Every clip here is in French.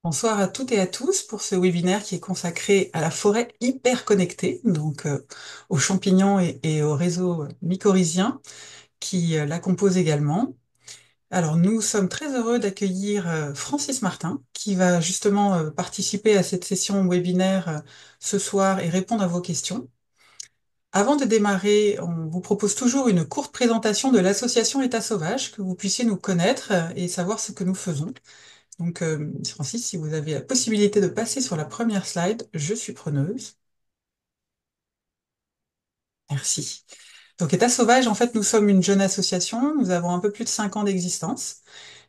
Bonsoir à toutes et à tous pour ce webinaire qui est consacré à la forêt hyper connectée, donc aux champignons et au réseau mycorhizien qui la compose également. Alors nous sommes très heureux d'accueillir Francis Martin qui va justement participer à cette session webinaire ce soir et répondre à vos questions. Avant de démarrer, on vous propose toujours une courte présentation de l'association État Sauvage, que vous puissiez nous connaître et savoir ce que nous faisons. Donc, Francis, si vous avez la possibilité de passer sur la première slide, je suis preneuse. Merci. Donc, État Sauvage, en fait, nous sommes une jeune association. Nous avons un peu plus de 5 ans d'existence.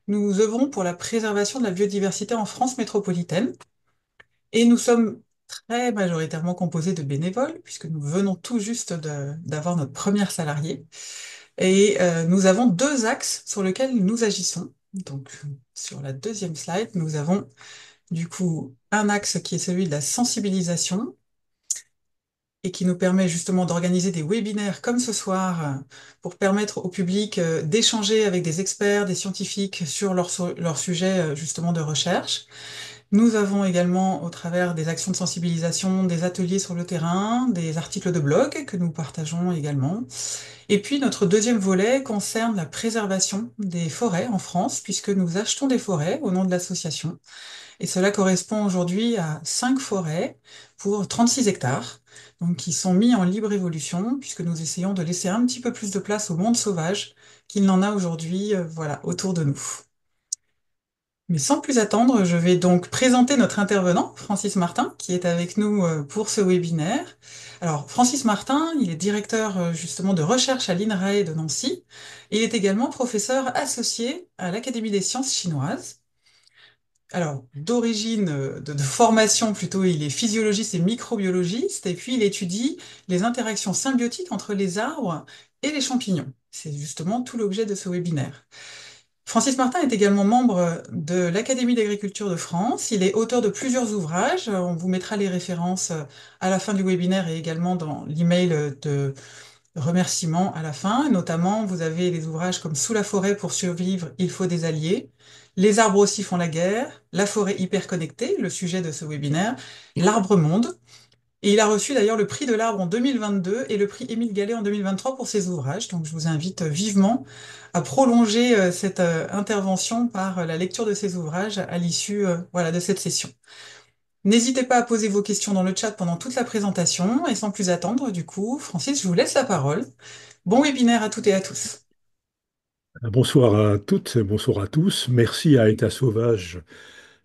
Nous œuvrons pour la préservation de la biodiversité en France métropolitaine. Et nous sommes très majoritairement composés de bénévoles, puisque nous venons tout juste d'avoir notre première salariée. Et nous avons deux axes sur lesquels nous agissons. Donc, sur la deuxième slide, nous avons du coup un axe qui est celui de la sensibilisation et qui nous permet justement d'organiser des webinaires comme ce soir pour permettre au public d'échanger avec des experts, des scientifiques sur leur sujet justement de recherche. Nous avons également, au travers des actions de sensibilisation, des ateliers sur le terrain, des articles de blog que nous partageons également. Et puis notre deuxième volet concerne la préservation des forêts en France, puisque nous achetons des forêts au nom de l'association. Et cela correspond aujourd'hui à 5 forêts pour 36 hectares, donc qui sont mis en libre évolution, puisque nous essayons de laisser un petit peu plus de place au monde sauvage qu'il n'en a aujourd'hui, voilà, autour de nous. Mais sans plus attendre, je vais donc présenter notre intervenant, Francis Martin, qui est avec nous pour ce webinaire. Alors, Francis Martin, il est directeur justement de recherche à l'INRAE de Nancy. Et il est également professeur associé à l'Académie des sciences chinoises. Alors, d'origine, de formation plutôt, il est physiologiste et microbiologiste, et puis il étudie les interactions symbiotiques entre les arbres et les champignons. C'est justement tout l'objet de ce webinaire. Francis Martin est également membre de l'Académie d'agriculture de France. Il est auteur de plusieurs ouvrages. On vous mettra les références à la fin du webinaire et également dans l'email de remerciements à la fin. Notamment, vous avez des ouvrages comme Sous la forêt pour survivre, il faut des alliés. Les arbres aussi font la guerre. La forêt hyper connectée, le sujet de ce webinaire. L'arbre monde. Et il a reçu d'ailleurs le prix de l'arbre en 2022 et le prix Émile Gallet en 2023 pour ses ouvrages. Donc je vous invite vivement à prolonger cette intervention par la lecture de ces ouvrages à l'issue voilà, de cette session. N'hésitez pas à poser vos questions dans le chat pendant toute la présentation et sans plus attendre, du coup, Francis, je vous laisse la parole. Bon webinaire à toutes et à tous. Bonsoir à toutes et bonsoir à tous. Merci à État Sauvage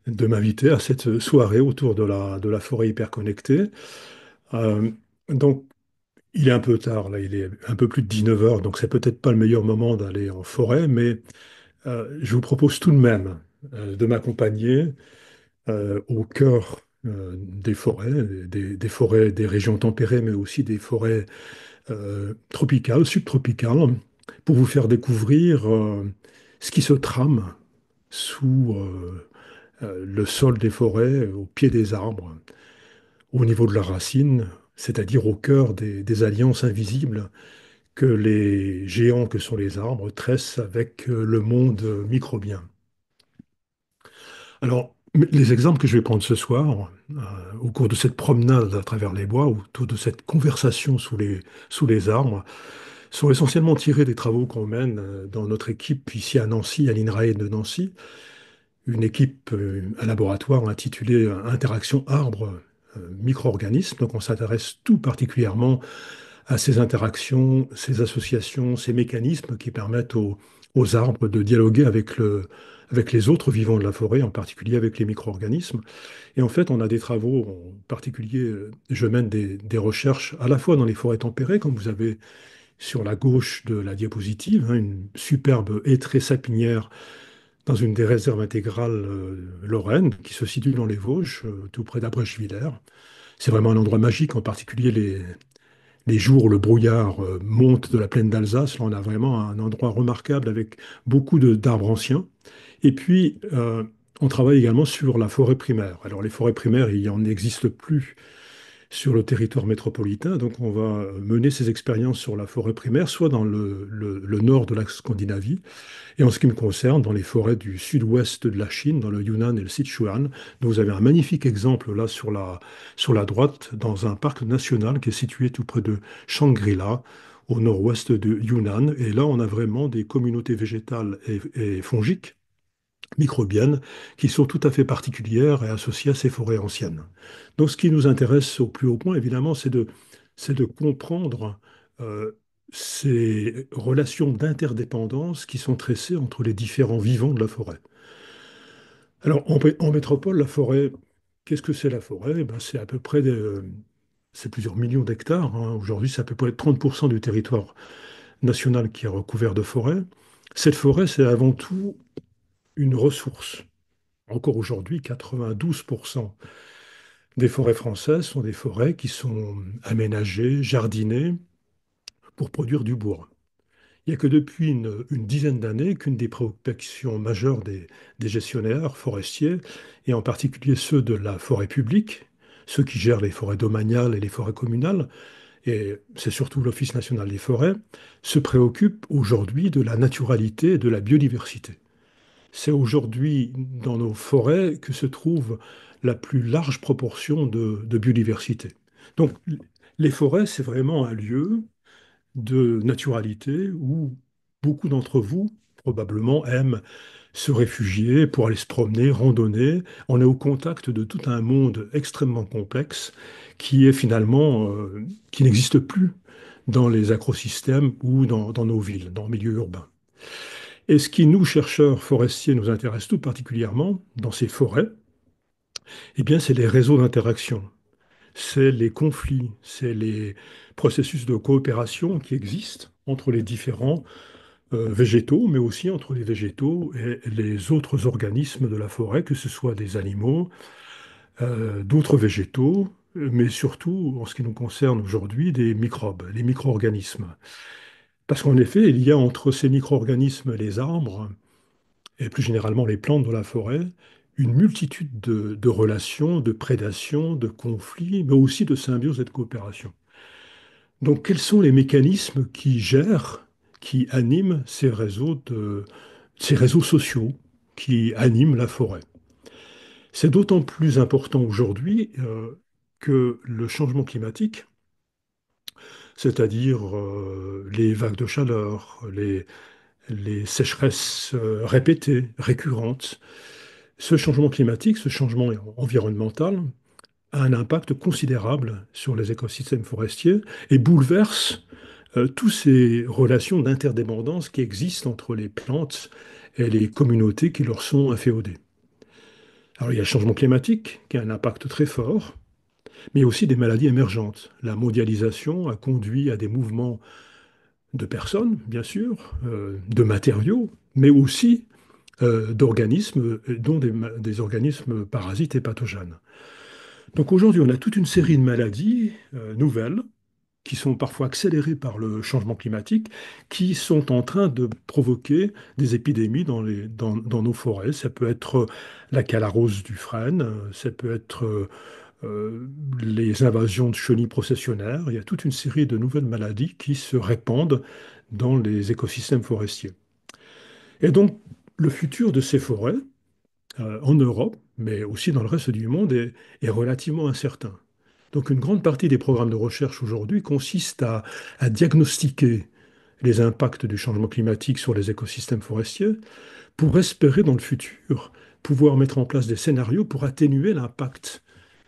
de m'inviter à cette soirée autour de la forêt hyperconnectée. Euh, donc, il est un peu tard, là, il est un peu plus de 19 heures, donc c'est peut-être pas le meilleur moment d'aller en forêt, mais je vous propose tout de même de m'accompagner au cœur des forêts, des forêts des régions tempérées, mais aussi des forêts tropicales, subtropicales, pour vous faire découvrir ce qui se trame sous le sol des forêts, au pied des arbres, au niveau de leurs racines, c'est-à-dire au cœur des alliances invisibles que les géants que sont les arbres tressent avec le monde microbien. Alors, les exemples que je vais prendre ce soir, au cours de cette promenade à travers les bois, autour de cette conversation sous les arbres, sont essentiellement tirés des travaux qu'on mène dans notre équipe ici à Nancy, à l'INRAE de Nancy, une équipe, un laboratoire intitulé Interaction arbre-micro-organismes. Donc on s'intéresse tout particulièrement à ces interactions, ces associations, ces mécanismes qui permettent aux arbres de dialoguer avec les autres vivants de la forêt, en particulier avec les micro-organismes. Et en fait, on a des travaux, en particulier, je mène des recherches à la fois dans les forêts tempérées, comme vous avez sur la gauche de la diapositive, hein, une superbe hêtraie sapinière dans une des réserves intégrales lorraines qui se situe dans les Vosges, tout près d'Abrèche-Villers. C'est vraiment un endroit magique, en particulier les jours où le brouillard monte de la plaine d'Alsace. Là, on a vraiment un endroit remarquable avec beaucoup d'arbres anciens. Et puis, on travaille également sur la forêt primaire. Alors, les forêts primaires, il n'en existe plus sur le territoire métropolitain. Donc, on va mener ces expériences sur la forêt primaire, soit dans le nord de la Scandinavie, et en ce qui me concerne, dans les forêts du sud-ouest de la Chine, dans le Yunnan et le Sichuan. Donc, vous avez un magnifique exemple là sur la droite, dans un parc national qui est situé tout près de Shangri-La, au nord-ouest de Yunnan. Et là, on a vraiment des communautés végétales et fongiques, microbiennes, qui sont tout à fait particulières et associées à ces forêts anciennes. Donc, ce qui nous intéresse au plus haut point, évidemment, c'est de comprendre euh, ces relations d'interdépendance qui sont tracées entre les différents vivants de la forêt. Alors, en métropole, la forêt, qu'est-ce que c'est la forêt? Eh ben, c'est à peu près c'est plusieurs millions d'hectares, hein. Aujourd'hui, c'est à peu près 30% du territoire national qui est recouvert de forêt. Cette forêt, c'est avant tout une ressource. Encore aujourd'hui, 92% des forêts françaises sont des forêts qui sont aménagées, jardinées pour produire du bois. Il n'y a que depuis une dizaine d'années qu'une des préoccupations majeures des gestionnaires forestiers, et en particulier ceux de la forêt publique, ceux qui gèrent les forêts domaniales et les forêts communales, et c'est surtout l'Office national des forêts, se préoccupe aujourd'hui de la naturalité et de la biodiversité. C'est aujourd'hui dans nos forêts que se trouve la plus large proportion de biodiversité. Donc les forêts, c'est vraiment un lieu de naturalité où beaucoup d'entre vous, probablement, aiment se réfugier pour aller se promener, randonner. On est au contact de tout un monde extrêmement complexe qui est finalement, qui n'existe plus dans les écosystèmes ou dans nos villes, dans le milieu urbain. Et ce qui, nous, chercheurs forestiers, nous intéresse tout particulièrement dans ces forêts, eh bien, c'est les réseaux d'interaction, c'est les conflits, c'est les processus de coopération qui existent entre les différents végétaux, mais aussi entre les végétaux et les autres organismes de la forêt, que ce soit des animaux, d'autres végétaux, mais surtout, en ce qui nous concerne aujourd'hui, des microbes, les micro-organismes. Parce qu'en effet, il y a entre ces micro-organismes, les arbres, et plus généralement les plantes de la forêt, une multitude de relations, de prédation, de conflits, mais aussi de symbiose et de coopération. Donc, quels sont les mécanismes qui gèrent, qui animent ces réseaux sociaux qui animent la forêt? C'est d'autant plus important aujourd'hui que le changement climatique, c'est-à-dire les vagues de chaleur, les sécheresses répétées, récurrentes, ce changement climatique, ce changement environnemental, a un impact considérable sur les écosystèmes forestiers et bouleverse toutes ces relations d'interdépendance qui existent entre les plantes et les communautés qui leur sont inféodées. Alors il y a le changement climatique qui a un impact très fort, mais il y a aussi des maladies émergentes. La mondialisation a conduit à des mouvements de personnes, bien sûr, de matériaux, mais aussi d'organismes, dont des organismes parasites et pathogènes. Donc aujourd'hui, on a toute une série de maladies nouvelles qui sont parfois accélérées par le changement climatique, qui sont en train de provoquer des épidémies dans nos forêts. Ça peut être la calarose du frêne, ça peut être les invasions de chenilles processionnaires. Il y a toute une série de nouvelles maladies qui se répandent dans les écosystèmes forestiers. Et donc, le futur de ces forêts, en Europe, mais aussi dans le reste du monde, est relativement incertain. Donc une grande partie des programmes de recherche aujourd'hui consiste à diagnostiquer les impacts du changement climatique sur les écosystèmes forestiers pour espérer dans le futur pouvoir mettre en place des scénarios pour atténuer l'impact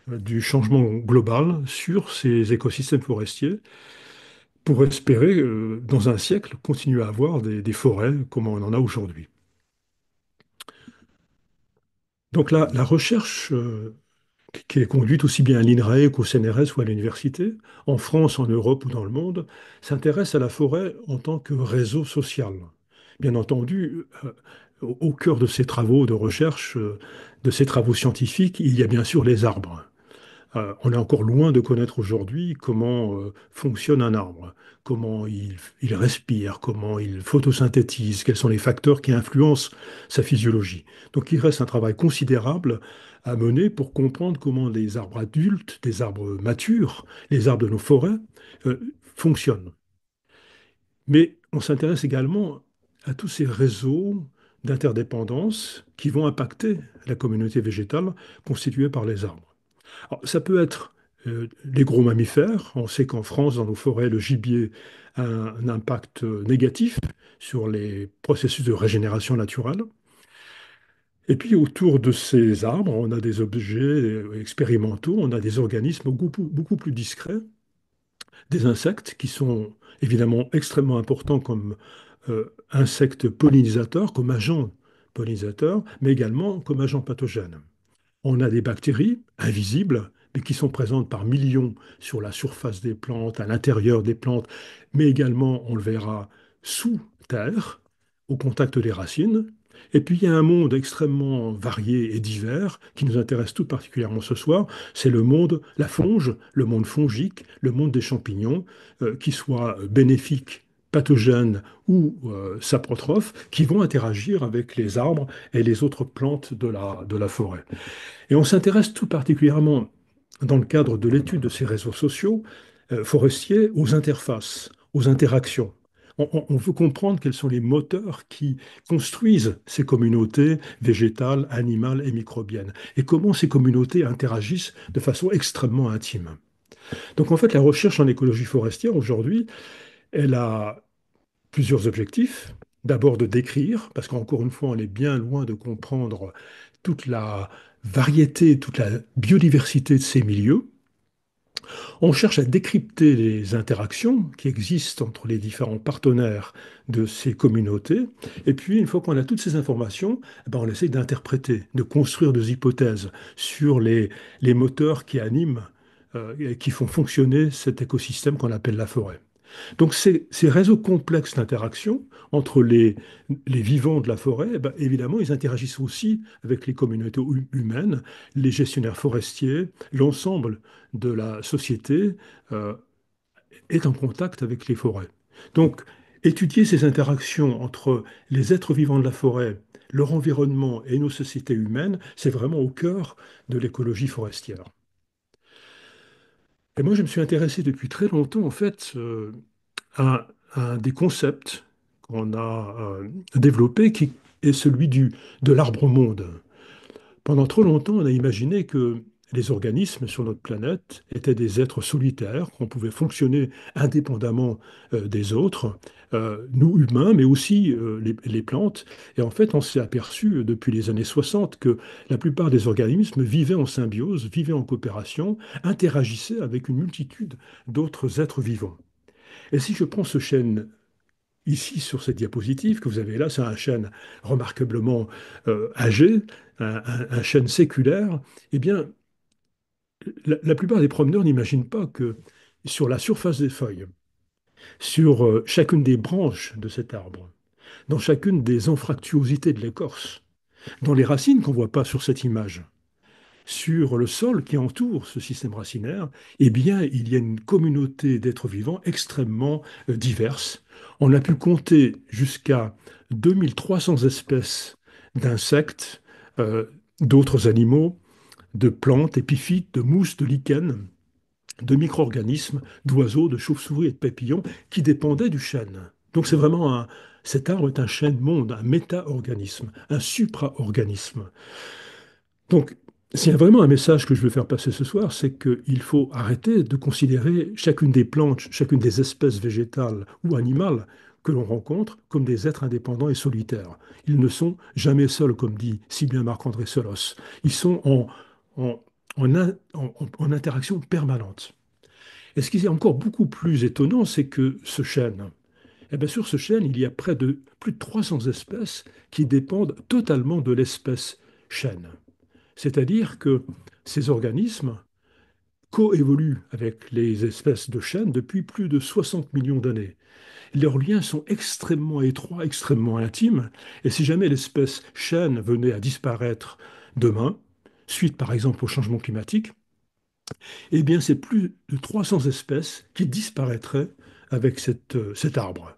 du changement global sur ces écosystèmes forestiers, pour espérer, dans un siècle, continuer à avoir des forêts comme on en a aujourd'hui. Donc la recherche qui est conduite aussi bien à l'INRAE qu'au CNRS ou à l'université, en France, en Europe ou dans le monde, s'intéresse à la forêt en tant que réseau social. Bien entendu, au cœur de ces travaux de recherche, de ces travaux scientifiques, il y a bien sûr les arbres. On est encore loin de connaître aujourd'hui comment fonctionne un arbre, comment il respire, comment il photosynthétise, quels sont les facteurs qui influencent sa physiologie. Donc il reste un travail considérable à mener pour comprendre comment des arbres adultes, des arbres matures, les arbres de nos forêts fonctionnent. Mais on s'intéresse également à tous ces réseaux d'interdépendance qui vont impacter la communauté végétale constituée par les arbres. Alors, ça peut être les gros mammifères. On sait qu'en France, dans nos forêts, le gibier a un impact négatif sur les processus de régénération naturelle. Et puis autour de ces arbres, on a des objets expérimentaux, on a des organismes beaucoup plus discrets, des insectes qui sont évidemment extrêmement importants comme insectes pollinisateurs, comme agents pollinisateurs, mais également comme agents pathogènes. On a des bactéries invisibles, mais qui sont présentes par millions sur la surface des plantes, à l'intérieur des plantes, mais également, on le verra, sous terre, au contact des racines. Et puis, il y a un monde extrêmement varié et divers qui nous intéresse tout particulièrement ce soir. C'est le monde, la fonge, le monde fongique, le monde des champignons, qui soient bénéfiques, pathogènes ou saprotrophes, qui vont interagir avec les arbres et les autres plantes de la forêt. Et on s'intéresse tout particulièrement, dans le cadre de l'étude de ces réseaux sociaux forestiers, aux interfaces, aux interactions. On veut comprendre quels sont les moteurs qui construisent ces communautés végétales, animales et microbiennes, et comment ces communautés interagissent de façon extrêmement intime. Donc en fait, la recherche en écologie forestière aujourd'hui, elle a plusieurs objectifs. D'abord de décrire, parce qu'encore une fois, on est bien loin de comprendre toute la variété, toute la biodiversité de ces milieux. On cherche à décrypter les interactions qui existent entre les différents partenaires de ces communautés. Et puis, une fois qu'on a toutes ces informations, eh ben, on essaie d'interpréter, de construire des hypothèses sur les moteurs qui animent et qui font fonctionner cet écosystème qu'on appelle la forêt. Donc ces réseaux complexes d'interaction entre les vivants de la forêt, eh ben, évidemment, ils interagissent aussi avec les communautés humaines, les gestionnaires forestiers, l'ensemble de la société est en contact avec les forêts. Donc, étudier ces interactions entre les êtres vivants de la forêt, leur environnement et nos sociétés humaines, c'est vraiment au cœur de l'écologie forestière. Et moi, je me suis intéressé depuis très longtemps, en fait, un des concepts qu'on a développé, qui est celui de l'arbre-monde. Pendant trop longtemps, on a imaginé que les organismes sur notre planète étaient des êtres solitaires, qu'on pouvait fonctionner indépendamment des autres, nous humains, mais aussi les plantes. Et en fait, on s'est aperçu depuis les années 60 que la plupart des organismes vivaient en symbiose, vivaient en coopération, interagissaient avec une multitude d'autres êtres vivants. Et si je prends ce chêne ici sur cette diapositive que vous avez là, c'est un chêne remarquablement âgé, un chêne séculaire, eh bien, la plupart des promeneurs n'imaginent pas que sur la surface des feuilles, sur chacune des branches de cet arbre, dans chacune des anfractuosités de l'écorce, dans les racines qu'on ne voit pas sur cette image, sur le sol qui entoure ce système racinaire, eh bien, il y a une communauté d'êtres vivants extrêmement diverses. On a pu compter jusqu'à 2300 espèces d'insectes, d'autres animaux, de plantes, épiphytes, de mousses, de lichens, de micro-organismes, d'oiseaux, de chauves-souris et de papillons qui dépendaient du chêne. Donc c'est vraiment cet arbre est un chêne-monde, un méta-organisme, un supra-organisme. Donc, s'il y a vraiment un message que je veux faire passer ce soir, c'est qu'il faut arrêter de considérer chacune des plantes, chacune des espèces végétales ou animales que l'on rencontre comme des êtres indépendants et solitaires. Ils ne sont jamais seuls, comme dit si bien Marc-André Solos. Ils sont en, en interaction permanente. Et ce qui est encore beaucoup plus étonnant, c'est que ce chêne, eh bien, sur ce chêne, il y a plus de 300 espèces qui dépendent totalement de l'espèce chêne. C'est-à-dire que ces organismes coévoluent avec les espèces de chênes depuis plus de 60 millions d'années. Leurs liens sont extrêmement étroits, extrêmement intimes, et si jamais l'espèce chêne venait à disparaître demain, suite par exemple au changement climatique, eh bien, c'est plus de 300 espèces qui disparaîtraient avec cet arbre.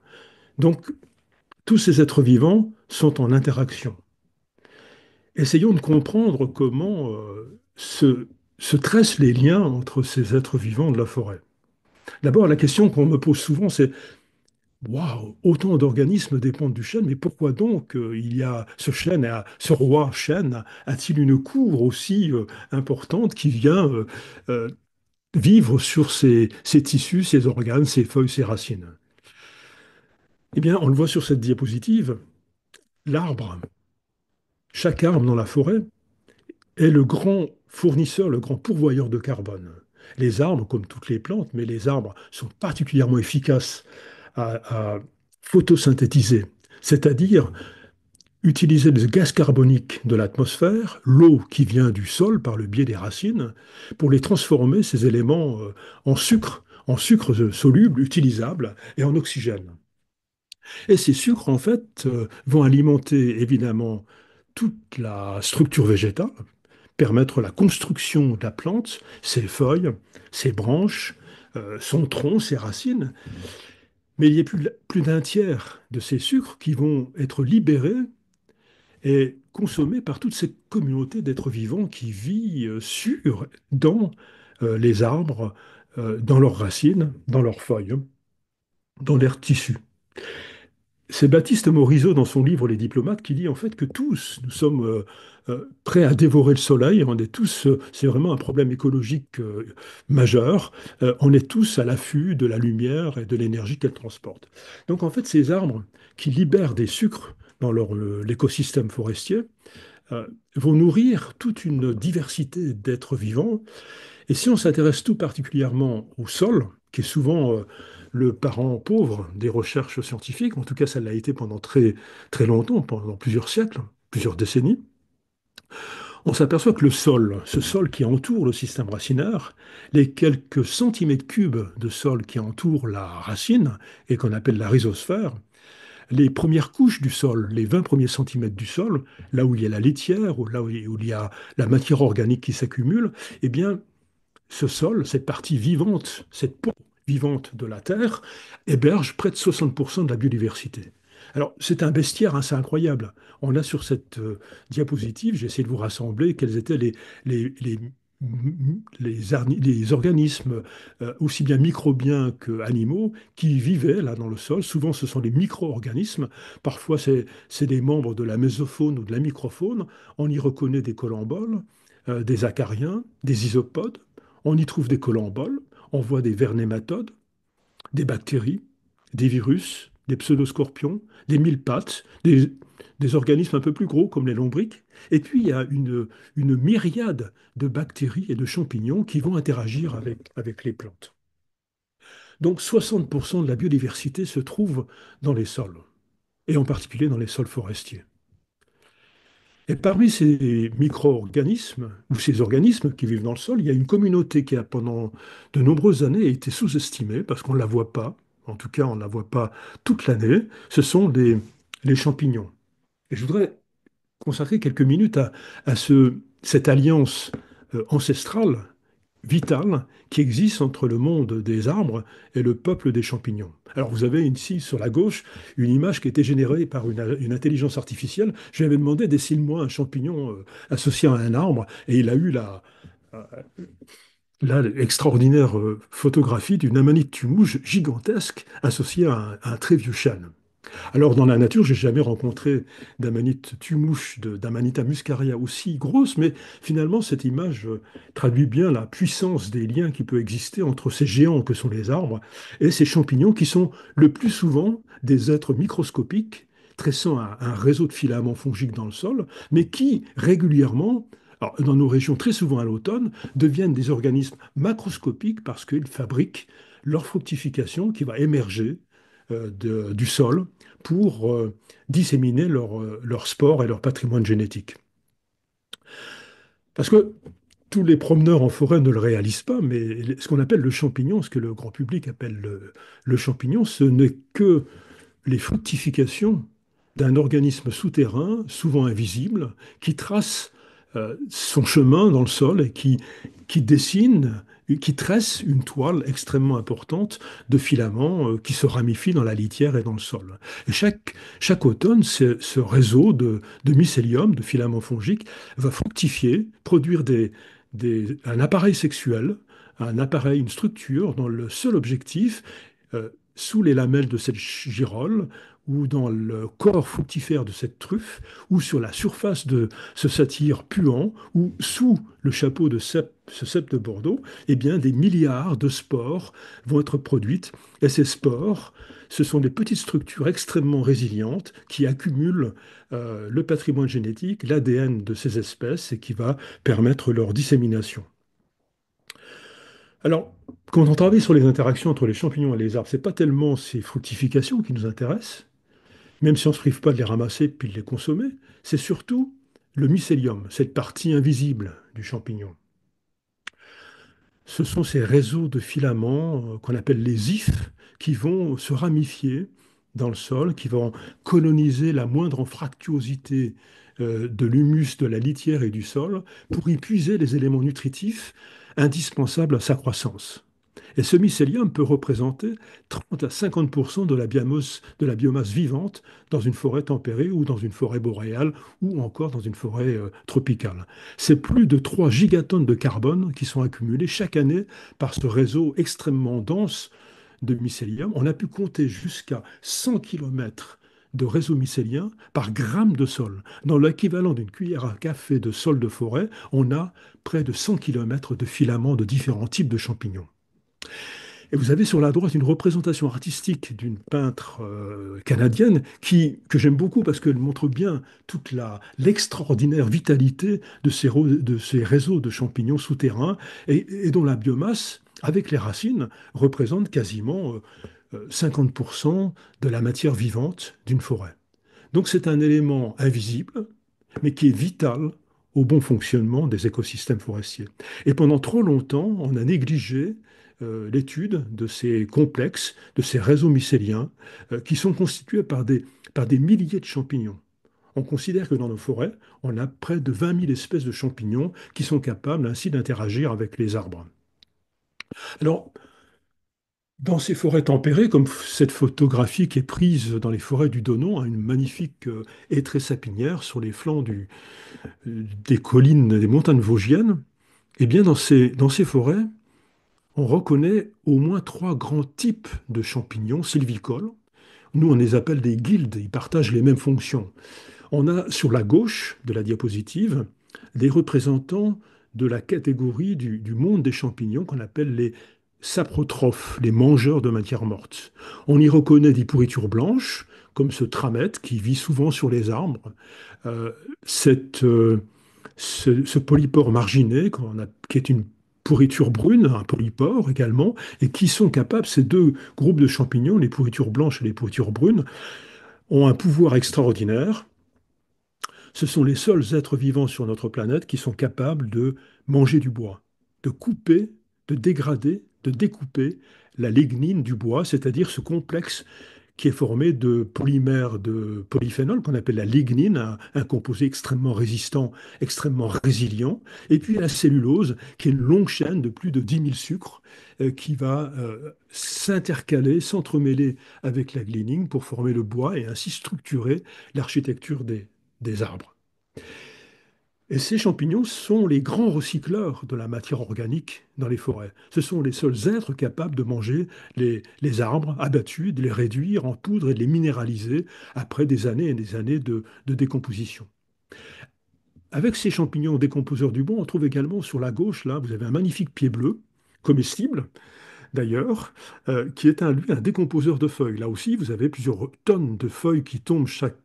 Donc, tous ces êtres vivants sont en interaction. Essayons de comprendre comment se tressent les liens entre ces êtres vivants de la forêt. D'abord, la question qu'on me pose souvent, c'est waouh, autant d'organismes dépendent du chêne, mais pourquoi donc il y a ce chêne, ce roi chêne, a-t-il une cour aussi importante qui vient euh, vivre sur ses tissus, ses organes, ses feuilles, ses racines? Eh bien, on le voit sur cette diapositive, l'arbre, chaque arbre dans la forêt est le grand fournisseur, le grand pourvoyeur de carbone. Les arbres, comme toutes les plantes, mais les arbres sont particulièrement efficaces à photosynthétiser, c'est-à-dire utiliser le gaz carbonique de l'atmosphère, l'eau qui vient du sol par le biais des racines, pour les transformer, ces éléments, en sucre soluble, utilisable, et en oxygène. Et ces sucres, en fait, vont alimenter évidemment toute la structure végétale, permettre la construction de la plante, ses feuilles, ses branches, son tronc, ses racines. Mais il y a plus d'un tiers de ces sucres qui vont être libérés et consommés par toute cette communauté d'êtres vivants qui vit dans les arbres, dans leurs racines, dans leurs feuilles, dans leurs tissus. C'est Baptiste Morisot, dans son livre Les Diplomates, qui dit en fait que tous, nous sommes prêts à dévorer le soleil. On est tous, c'est vraiment un problème écologique majeur. On est tous à l'affût de la lumière et de l'énergie qu'elle transporte. Donc en fait, ces arbres qui libèrent des sucres dans l'écosystème forestier euh, vont nourrir toute une diversité d'êtres vivants. Et si on s'intéresse tout particulièrement au sol, qui est souvent le parent pauvre des recherches scientifiques, en tout cas ça l'a été pendant très, très longtemps, pendant plusieurs siècles, plusieurs décennies, on s'aperçoit que le sol, ce sol qui entoure le système racinaire, les quelques centimètres cubes de sol qui entourent la racine et qu'on appelle la rhizosphère, les premières couches du sol, les 20 premiers centimètres du sol, là où il y a la litière, ou là où il y a la matière organique qui s'accumule, eh bien, ce sol, cette partie vivante, cette peau vivante de la Terre, héberge près de 60% de la biodiversité. Alors, c'est un bestiaire, hein, c'est incroyable. On a sur cette diapositive, j'ai essayé de vous rassembler quels étaient les, les, les organismes, aussi bien microbiens qu'animaux, qui vivaient là dans le sol. Souvent, ce sont des micro-organismes. Parfois, c'est des membres de la mésofaune ou de la microfaune. On y reconnaît des colamboles, des acariens, des isopodes. On y trouve des colamboles, on voit des vers nématodes, des bactéries, des virus, des pseudoscorpions, des mille-pattes, des organismes un peu plus gros comme les lombrics. Et puis il y a une myriade de bactéries et de champignons qui vont interagir avec les plantes. Donc 60% de la biodiversité se trouve dans les sols, et en particulier dans les sols forestiers. Et parmi ces micro-organismes, ou ces organismes qui vivent dans le sol, il y a une communauté qui a pendant de nombreuses années été sous-estimée parce qu'on ne la voit pas, en tout cas on ne la voit pas toute l'année, ce sont les champignons. Et je voudrais consacrer quelques minutes à cette alliance ancestrale vitale qui existe entre le monde des arbres et le peuple des champignons. Alors vous avez ici sur la gauche une image qui a été générée par une intelligence artificielle. Je lui avais demandé dessine-moi un champignon associé à un arbre et il a eu euh, l'extraordinaire photographie d'une amanite tumouche gigantesque associée à un très vieux chêne. Alors, dans la nature, j'ai jamais rencontré d'amanite tumouche, d'amanita muscaria aussi grosse, mais finalement, cette image traduit bien la puissance des liens qui peut exister entre ces géants que sont les arbres et ces champignons qui sont le plus souvent des êtres microscopiques, tressant un réseau de filaments fongiques dans le sol, mais qui régulièrement, alors, dans nos régions très souvent à l'automne, deviennent des organismes macroscopiques parce qu'ils fabriquent leur fructification qui va émerger du sol pour disséminer leur spores et leur patrimoine génétique. Parce que tous les promeneurs en forêt ne le réalisent pas, mais ce qu'on appelle le champignon, ce que le grand public appelle le champignon, ce n'est que les fructifications d'un organisme souterrain, souvent invisible, qui trace son chemin dans le sol et qui dessine, qui tresse une toile extrêmement importante de filaments qui se ramifient dans la litière et dans le sol. Et chaque automne, ce réseau de mycélium, de filaments fongiques, va fructifier, produire un appareil sexuel, un appareil, une structure dont le seul objectif, sous les lamelles de cette girole, ou dans le corps fructifère de cette truffe, ou sur la surface de ce satyre puant, ou sous le chapeau de ce cep de Bordeaux, eh bien, des milliards de spores vont être produites. Et ces spores, ce sont des petites structures extrêmement résilientes qui accumulent le patrimoine génétique, l'ADN de ces espèces et qui va permettre leur dissémination. Alors, quand on travaille sur les interactions entre les champignons et les arbres, ce n'est pas tellement ces fructifications qui nous intéressent, même si on ne se prive pas de les ramasser puis de les consommer, c'est surtout le mycélium, cette partie invisible du champignon. Ce sont ces réseaux de filaments qu'on appelle les ifs qui vont se ramifier dans le sol, qui vont coloniser la moindre anfractuosité de l'humus, de la litière et du sol pour y puiser les éléments nutritifs indispensables à sa croissance. Et ce mycélium peut représenter 30 à 50% de la biomasse vivante dans une forêt tempérée ou dans une forêt boréale ou encore dans une forêt tropicale. C'est plus de 3 gigatonnes de carbone qui sont accumulées chaque année par ce réseau extrêmement dense de mycélium. On a pu compter jusqu'à 100 km de réseau mycélien par gramme de sol. Dans l'équivalent d'une cuillère à café de sol de forêt, on a près de 100 km de filaments de différents types de champignons. Et vous avez sur la droite une représentation artistique d'une peintre canadienne que j'aime beaucoup parce qu'elle montre bien toute l'extraordinaire vitalité de ces réseaux de champignons souterrains et dont la biomasse, avec les racines, représente quasiment 50% de la matière vivante d'une forêt. Donc c'est un élément invisible, mais qui est vital au bon fonctionnement des écosystèmes forestiers. Et pendant trop longtemps, on a négligé l'étude de ces complexes, de ces réseaux mycéliens, qui sont constitués par des milliers de champignons. On considère que dans nos forêts, on a près de 20 000 espèces de champignons qui sont capables ainsi d'interagir avec les arbres. Alors, dans ces forêts tempérées, comme cette photographie qui est prise dans les forêts du Donon, une magnifique hêtraie sapinière sur les flancs des collines, des montagnes vosgiennes, eh bien dans ces forêts, on reconnaît au moins 3 grands types de champignons sylvicoles. Nous, on les appelle des guildes, ils partagent les mêmes fonctions. On a sur la gauche de la diapositive des représentants de la catégorie du monde des champignons qu'on appelle les saprotrophes, les mangeurs de matière morte. On y reconnaît des pourritures blanches, comme ce tramètre qui vit souvent sur les arbres. Euh, cette, ce polypore marginé, qui est une pourriture brune, un polypore également, et qui sont capables, ces 2 groupes de champignons, les pourritures blanches et les pourritures brunes, ont un pouvoir extraordinaire. Ce sont les seuls êtres vivants sur notre planète qui sont capables de manger du bois, de couper, de dégrader, de découper la lignine du bois, c'est-à-dire ce complexe qui est formé de polymères de polyphénol qu'on appelle la lignine, un composé extrêmement résistant, extrêmement résilient, et puis la cellulose, qui est une longue chaîne de plus de 10 000 sucres qui va s'intercaler, s'entremêler avec la lignine pour former le bois et ainsi structurer l'architecture des arbres. Et ces champignons sont les grands recycleurs de la matière organique dans les forêts. Ce sont les seuls êtres capables de manger les arbres abattus, de les réduire en poudre et de les minéraliser après des années et des années de décomposition. Avec ces champignons décomposeurs du bois, on trouve également sur la gauche, là, vous avez un magnifique pied bleu, comestible d'ailleurs, qui est lui, un décomposeur de feuilles. Là aussi, vous avez plusieurs tonnes de feuilles qui tombent chaque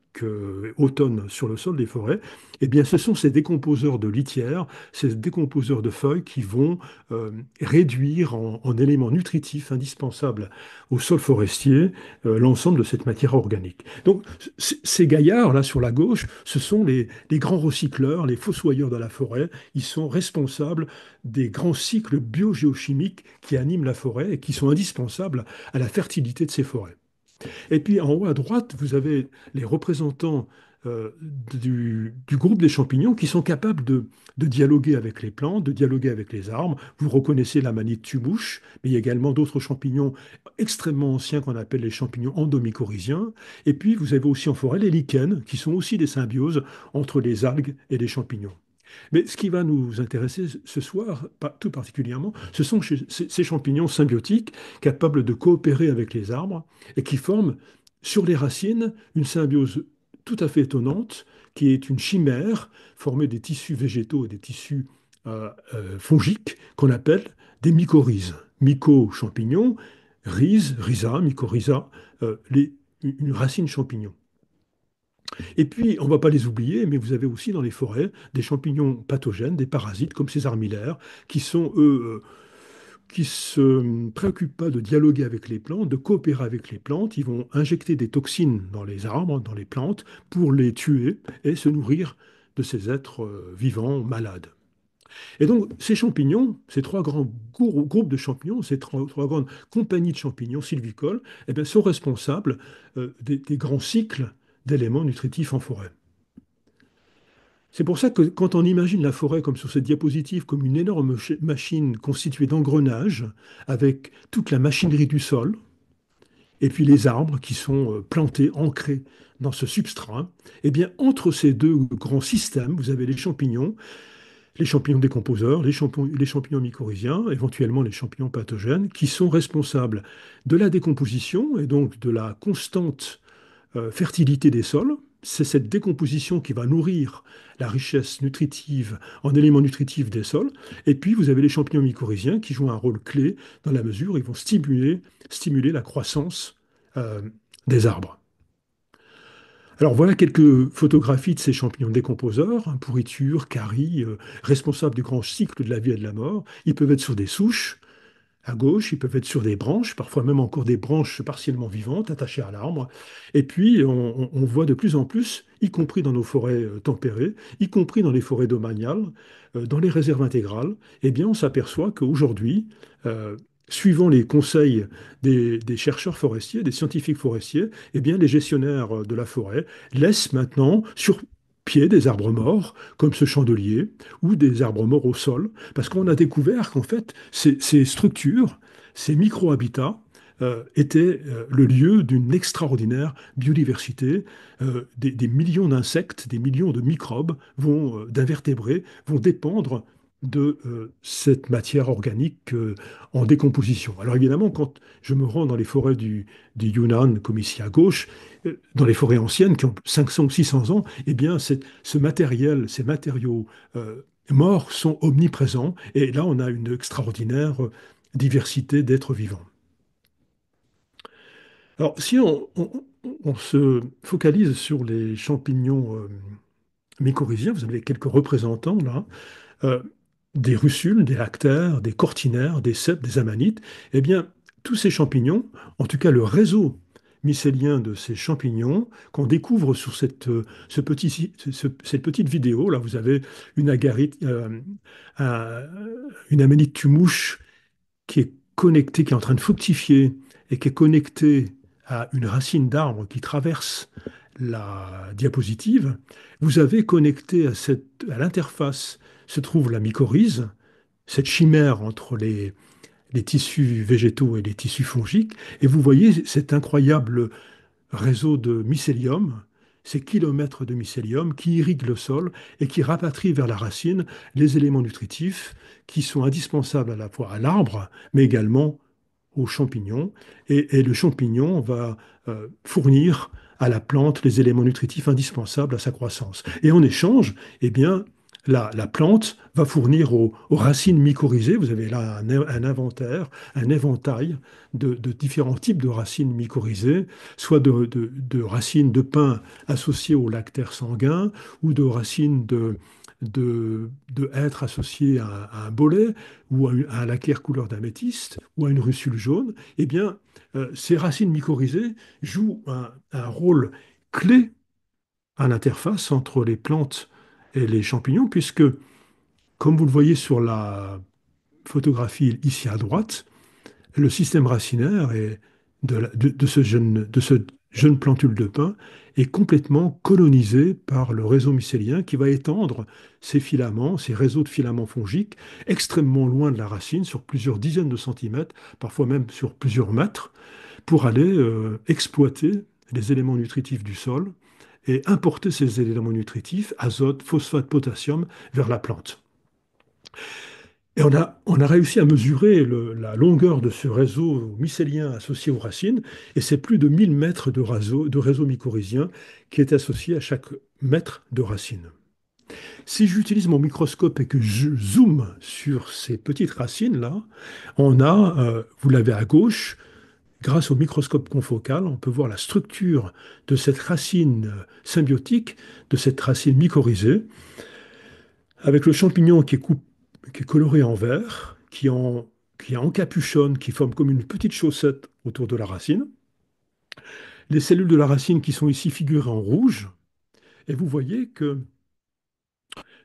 automne sur le sol des forêts. Eh bien, ce sont ces décomposeurs de litière, ces décomposeurs de feuilles qui vont réduire en éléments nutritifs indispensables au sol forestier l'ensemble de cette matière organique. Donc, ces gaillards, là, sur la gauche, ce sont les grands recycleurs, les fossoyeurs de la forêt. Ils sont responsables des grands cycles biogéochimiques qui animent la forêt et qui sont indispensables à la fertilité de ces forêts. Et puis en haut à droite, vous avez les représentants du groupe des champignons qui sont capables de dialoguer avec les plantes, de dialoguer avec les arbres. Vous reconnaissez la manite tumouche, mais il y a également d'autres champignons extrêmement anciens qu'on appelle les champignons endomycorhiziens. Et puis, vous avez aussi en forêt les lichens, qui sont aussi des symbioses entre les algues et les champignons. Mais ce qui va nous intéresser ce soir, tout particulièrement, ce sont ces champignons symbiotiques capables de coopérer avec les arbres et qui forment sur les racines une symbiose tout à fait étonnante, qui est une chimère formée des tissus végétaux et des tissus fongiques qu'on appelle des mycorhizes. Myco-champignons, rhiza, mycorrhiza, une racine champignon. Et puis, on ne va pas les oublier, mais vous avez aussi dans les forêts des champignons pathogènes, des parasites comme ces armillaires, qui sont, eux, qui se préoccupent pas de dialoguer avec les plantes, de coopérer avec les plantes. Ils vont injecter des toxines dans les arbres, dans les plantes, pour les tuer et se nourrir de ces êtres vivants malades. Et donc, ces champignons, ces trois grands groupes de champignons, ces trois grandes compagnies de champignons sylvicoles, eh bien, sont responsables des grands cycles d'éléments nutritifs en forêt. C'est pour ça que quand on imagine la forêt comme sur cette diapositive, comme une énorme machine constituée d'engrenages, avec toute la machinerie du sol, et puis les arbres qui sont plantés, ancrés dans ce substrat, eh bien, entre ces deux grands systèmes, vous avez les champignons décomposeurs, les champignons mycorhiziens, éventuellement les champignons pathogènes, qui sont responsables de la décomposition et donc de la constante fertilité des sols. C'est cette décomposition qui va nourrir la richesse nutritive en éléments nutritifs des sols. Et puis, vous avez les champignons mycorhiziens qui jouent un rôle clé dans la mesure où ils vont stimuler la croissance euh, des arbres. Alors voilà quelques photographies de ces champignons décomposeurs, hein, pourriture, caries, responsables du grand cycle de la vie et de la mort. Ils peuvent être sur des souches, à gauche, ils peuvent être sur des branches, parfois même encore des branches partiellement vivantes attachées à l'arbre. Et puis, on voit de plus en plus, y compris dans nos forêts tempérées, y compris dans les forêts domaniales, dans les réserves intégrales, eh bien, on s'aperçoit qu'aujourd'hui, suivant les conseils des chercheurs forestiers, des scientifiques forestiers, eh bien, les gestionnaires de la forêt laissent maintenant sur pied des arbres morts, comme ce chandelier, ou des arbres morts au sol, parce qu'on a découvert qu'en fait, ces structures, ces micro-habitats, étaient le lieu d'une extraordinaire biodiversité. Des millions d'insectes, des millions de microbes, d'invertébrés, vont dépendre de cette matière organique en décomposition. Alors évidemment, quand je me rends dans les forêts du Yunnan, comme ici à gauche, dans les forêts anciennes qui ont 500 ou 600 ans, eh bien, ce matériel, ces matériaux morts sont omniprésents. Et là, on a une extraordinaire diversité d'êtres vivants. Alors, si on se focalise sur les champignons mycorhiziens, vous avez quelques représentants là, euh, des russules, des lactaires, des cortinaires, des cèpes, des amanites. Eh bien, tous ces champignons, en tout cas le réseau mycélien de ces champignons, qu'on découvre sur cette petite vidéo. Là, vous avez une agarite, un- une amanite tumouche qui est connectée, qui est en train de fructifier et qui est connectée à une racine d'arbre qui traverse la diapositive, vous avez connecté à l'interface se trouve la mycorhize, cette chimère entre les tissus végétaux et les tissus fongiques, et vous voyez cet incroyable réseau de mycélium, ces kilomètres de mycélium qui irriguent le sol et qui rapatrient vers la racine les éléments nutritifs qui sont indispensables à la fois à l'arbre, mais également aux champignons. Et le champignon va fournir à la plante les éléments nutritifs indispensables à sa croissance. Et en échange, eh bien, la plante va fournir aux racines mycorhizées, vous avez là un inventaire, un éventail de différents types de racines mycorhizées, soit de racines de pin associées au lactaire sanguin, ou de racines de hêtre associées à un bolet, ou à un laccaire couleur d'améthyste, ou à une russule jaune, eh bien, ces racines mycorhizées jouent un rôle clé à l'interface entre les plantes et les champignons, puisque, comme vous le voyez sur la photographie ici à droite, le système racinaire est de ce jeune plantule de pin, est complètement colonisée par le réseau mycélien qui va étendre ses filaments, ses réseaux de filaments fongiques, extrêmement loin de la racine, sur plusieurs dizaines de centimètres, parfois même sur plusieurs mètres, pour aller exploiter les éléments nutritifs du sol et importer ces éléments nutritifs, azote, phosphate, potassium, vers la plante. Et on a réussi à mesurer la longueur de ce réseau mycélien associé aux racines, et c'est plus de 1000 mètres de réseau mycorhizien qui est associé à chaque mètre de racine. Si j'utilise mon microscope et que je zoome sur ces petites racines-là, on a, vous l'avez à gauche, grâce au microscope confocal, on peut voir la structure de cette racine symbiotique, de cette racine mycorhizée, avec le champignon qui est coloré en vert, qui encapuchonne, qui forme comme une petite chaussette autour de la racine. Les cellules de la racine qui sont ici figurées en rouge. Et vous voyez que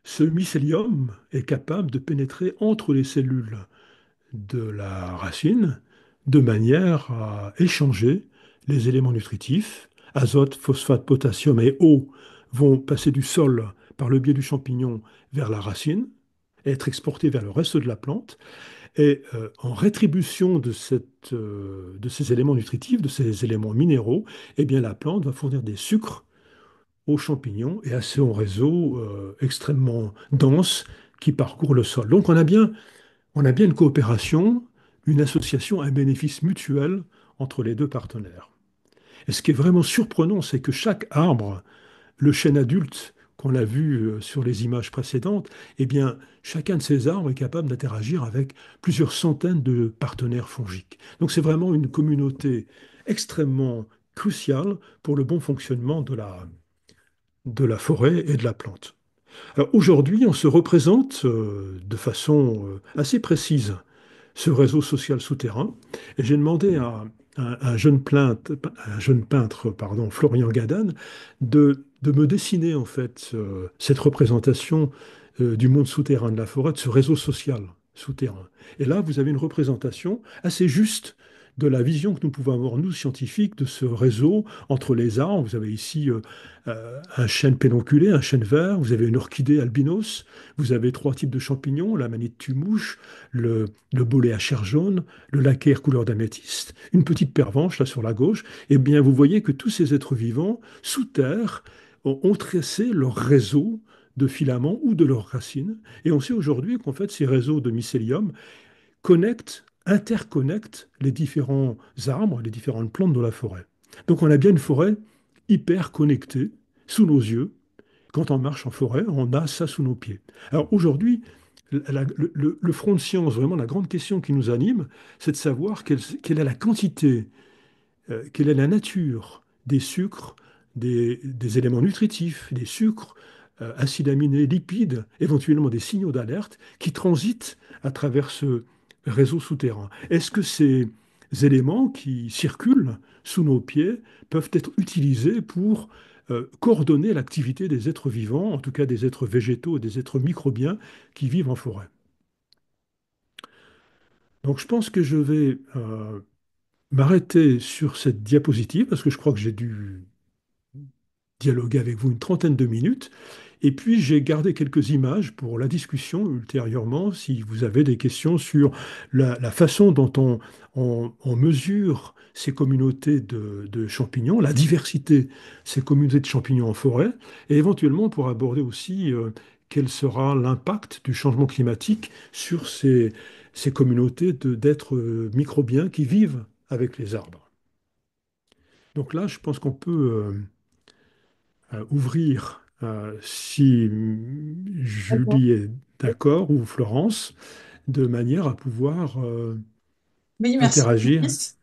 ce mycélium est capable de pénétrer entre les cellules de la racine de manière à échanger les éléments nutritifs. Azote, phosphate, potassium et eau vont passer du sol par le biais du champignon vers la racine et être exportés vers le reste de la plante. Et en rétribution de ces éléments nutritifs, de ces éléments minéraux, eh bien, la plante va fournir des sucres aux champignons et à son réseau extrêmement dense qui parcourt le sol. Donc on a bien une coopération, une association, un bénéfice mutuel entre les deux partenaires. Et ce qui est vraiment surprenant, c'est que chaque arbre, le chêne adulte qu'on a vu sur les images précédentes, eh bien, chacun de ces arbres est capable d'interagir avec plusieurs centaines de partenaires fongiques. Donc c'est vraiment une communauté extrêmement cruciale pour le bon fonctionnement de la forêt et de la plante. Alors aujourd'hui, on se représente de façon assez précise ce réseau social souterrain. Et j'ai demandé à un jeune peintre, pardon, Florian Gadan, de me dessiner en fait cette représentation du monde souterrain de la forêt, de ce réseau social souterrain. Et là, vous avez une représentation assez juste de la vision que nous pouvons avoir, nous, scientifiques, de ce réseau entre les arbres. Vous avez ici un chêne pédonculé, un chêne vert, vous avez une orchidée albinos, vous avez trois types de champignons, la manite tumouche, le bolet à chair jaune, le laquaire couleur d'améthyste, une petite pervenche là sur la gauche. Eh bien, vous voyez que tous ces êtres vivants, sous terre, ont tracé leur réseau de filaments ou de leurs racines. Et on sait aujourd'hui qu'en fait, ces réseaux de mycélium interconnectent les différents arbres, les différentes plantes de la forêt. Donc on a bien une forêt hyper connectée sous nos yeux. Quand on marche en forêt, on a ça sous nos pieds. Alors aujourd'hui, le front de science, vraiment la grande question qui nous anime, c'est de savoir quelle est la quantité, quelle est la nature des sucres, des éléments nutritifs, des sucres, acides aminés, lipides, éventuellement des signaux d'alerte qui transitent à travers ce réseau souterrain. Est-ce que ces éléments qui circulent sous nos pieds peuvent être utilisés pour coordonner l'activité des êtres vivants, en tout cas des êtres végétaux et des êtres microbiens qui vivent en forêt? Donc je pense que je vais m'arrêter sur cette diapositive parce que je crois que j'ai dû dialoguer avec vous une trentaine de minutes. Et puis, j'ai gardé quelques images pour la discussion ultérieurement, si vous avez des questions sur la façon dont on mesure ces communautés de champignons, la diversité de ces communautés de champignons en forêt, et éventuellement pour aborder aussi quel sera l'impact du changement climatique sur ces communautés d'êtres microbiens qui vivent avec les arbres. Donc là, je pense qu'on peut ouvrir, si D'accord. Julie est d'accord, ou Florence, de manière à pouvoir Oui, merci, interagir. Maurice.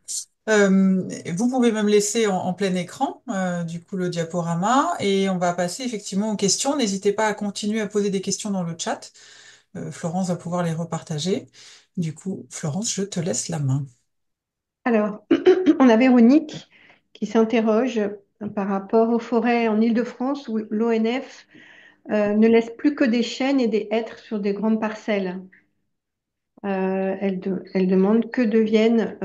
Vous pouvez même laisser en plein écran, du coup, le diaporama, et on va passer effectivement aux questions. N'hésitez pas à continuer à poser des questions dans le chat. Florence va pouvoir les repartager. Du coup, Florence, je te laisse la main. Alors, on a Véronique qui s'interroge par rapport aux forêts en Île-de-France où l'ONF ne laisse plus que des chênes et des hêtres sur des grandes parcelles. Elle demande que deviennent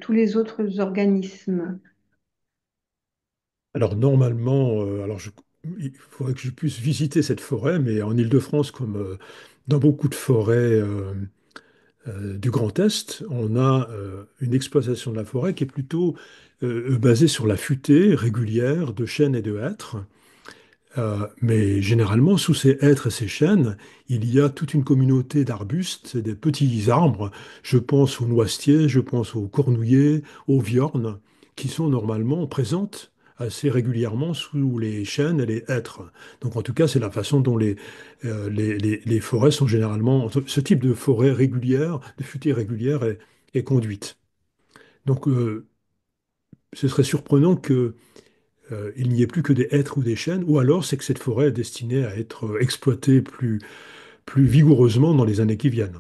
tous les autres organismes. Alors normalement, il faudrait que je puisse visiter cette forêt, mais en Île-de-France, comme dans beaucoup de forêts du Grand Est, on a une exploitation de la forêt qui est plutôt basée sur la futée régulière de chênes et de hêtres. Mais généralement, sous ces hêtres et ces chênes, il y a toute une communauté d'arbustes, des petits arbres. Je pense aux noisetiers, je pense aux cornouillers, aux viornes, qui sont normalement présentes assez régulièrement sous les chênes et les hêtres. Donc en tout cas, c'est la façon dont les forêts sont généralement, ce type de forêt régulière, de futaies régulière est conduite. Donc ce serait surprenant que il n'y ait plus que des hêtres ou des chênes, ou alors c'est que cette forêt est destinée à être exploitée plus vigoureusement dans les années qui viennent.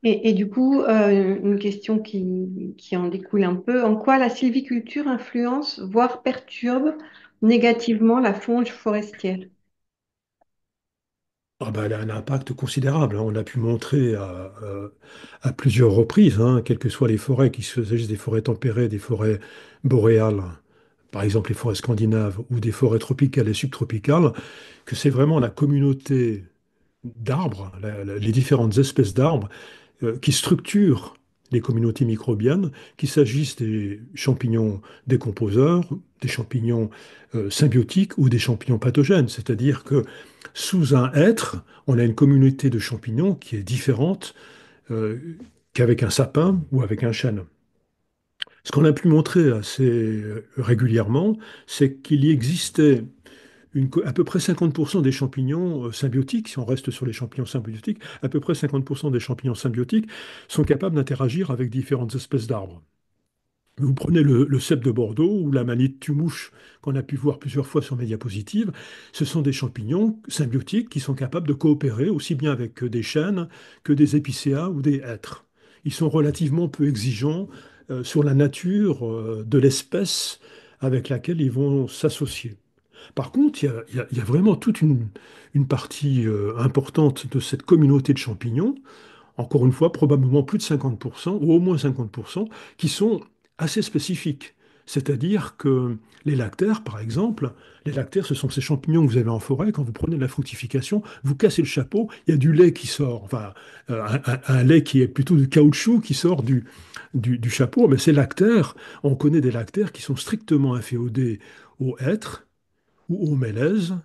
Et du coup, une question qui en découle un peu, en quoi la sylviculture influence, voire perturbe négativement la faune forestière? Ah ben, elle a un impact considérable, hein. On a pu montrer à plusieurs reprises, hein, quelles que soient les forêts, qu'il s'agisse des forêts tempérées, des forêts boréales, par exemple les forêts scandinaves, ou des forêts tropicales et subtropicales, que c'est vraiment la communauté d'arbres, les différentes espèces d'arbres qui structurent les communautés microbiennes, qu'il s'agisse des champignons décomposeurs, des champignons symbiotiques ou des champignons pathogènes. C'est-à-dire que sous un hêtre, on a une communauté de champignons qui est différente euh, qu'avec un sapin ou avec un chêne. Ce qu'on a pu montrer assez régulièrement, c'est qu'il y existait à peu près 50% des champignons symbiotiques, si on reste sur les champignons symbiotiques, à peu près 50% des champignons symbiotiques sont capables d'interagir avec différentes espèces d'arbres. Vous prenez le cèpe de Bordeaux ou la manite tumouche qu'on a pu voir plusieurs fois sur mes diapositives, ce sont des champignons symbiotiques qui sont capables de coopérer aussi bien avec des chênes que des épicéas ou des hêtres. Ils sont relativement peu exigeants sur la nature de l'espèce avec laquelle ils vont s'associer. Par contre, il y a vraiment toute une partie importante de cette communauté de champignons, encore une fois, probablement plus de 50%, ou au moins 50%, qui sont assez spécifiques. C'est-à-dire que les lactaires, par exemple, les lactaires, ce sont ces champignons que vous avez en forêt. Quand vous prenez de la fructification, vous cassez le chapeau, il y a du lait qui sort, enfin, un lait qui est plutôt du caoutchouc qui sort du chapeau. Mais ces lactaires, on connaît des lactaires qui sont strictement inféodés au hêtre, ou au mélèze,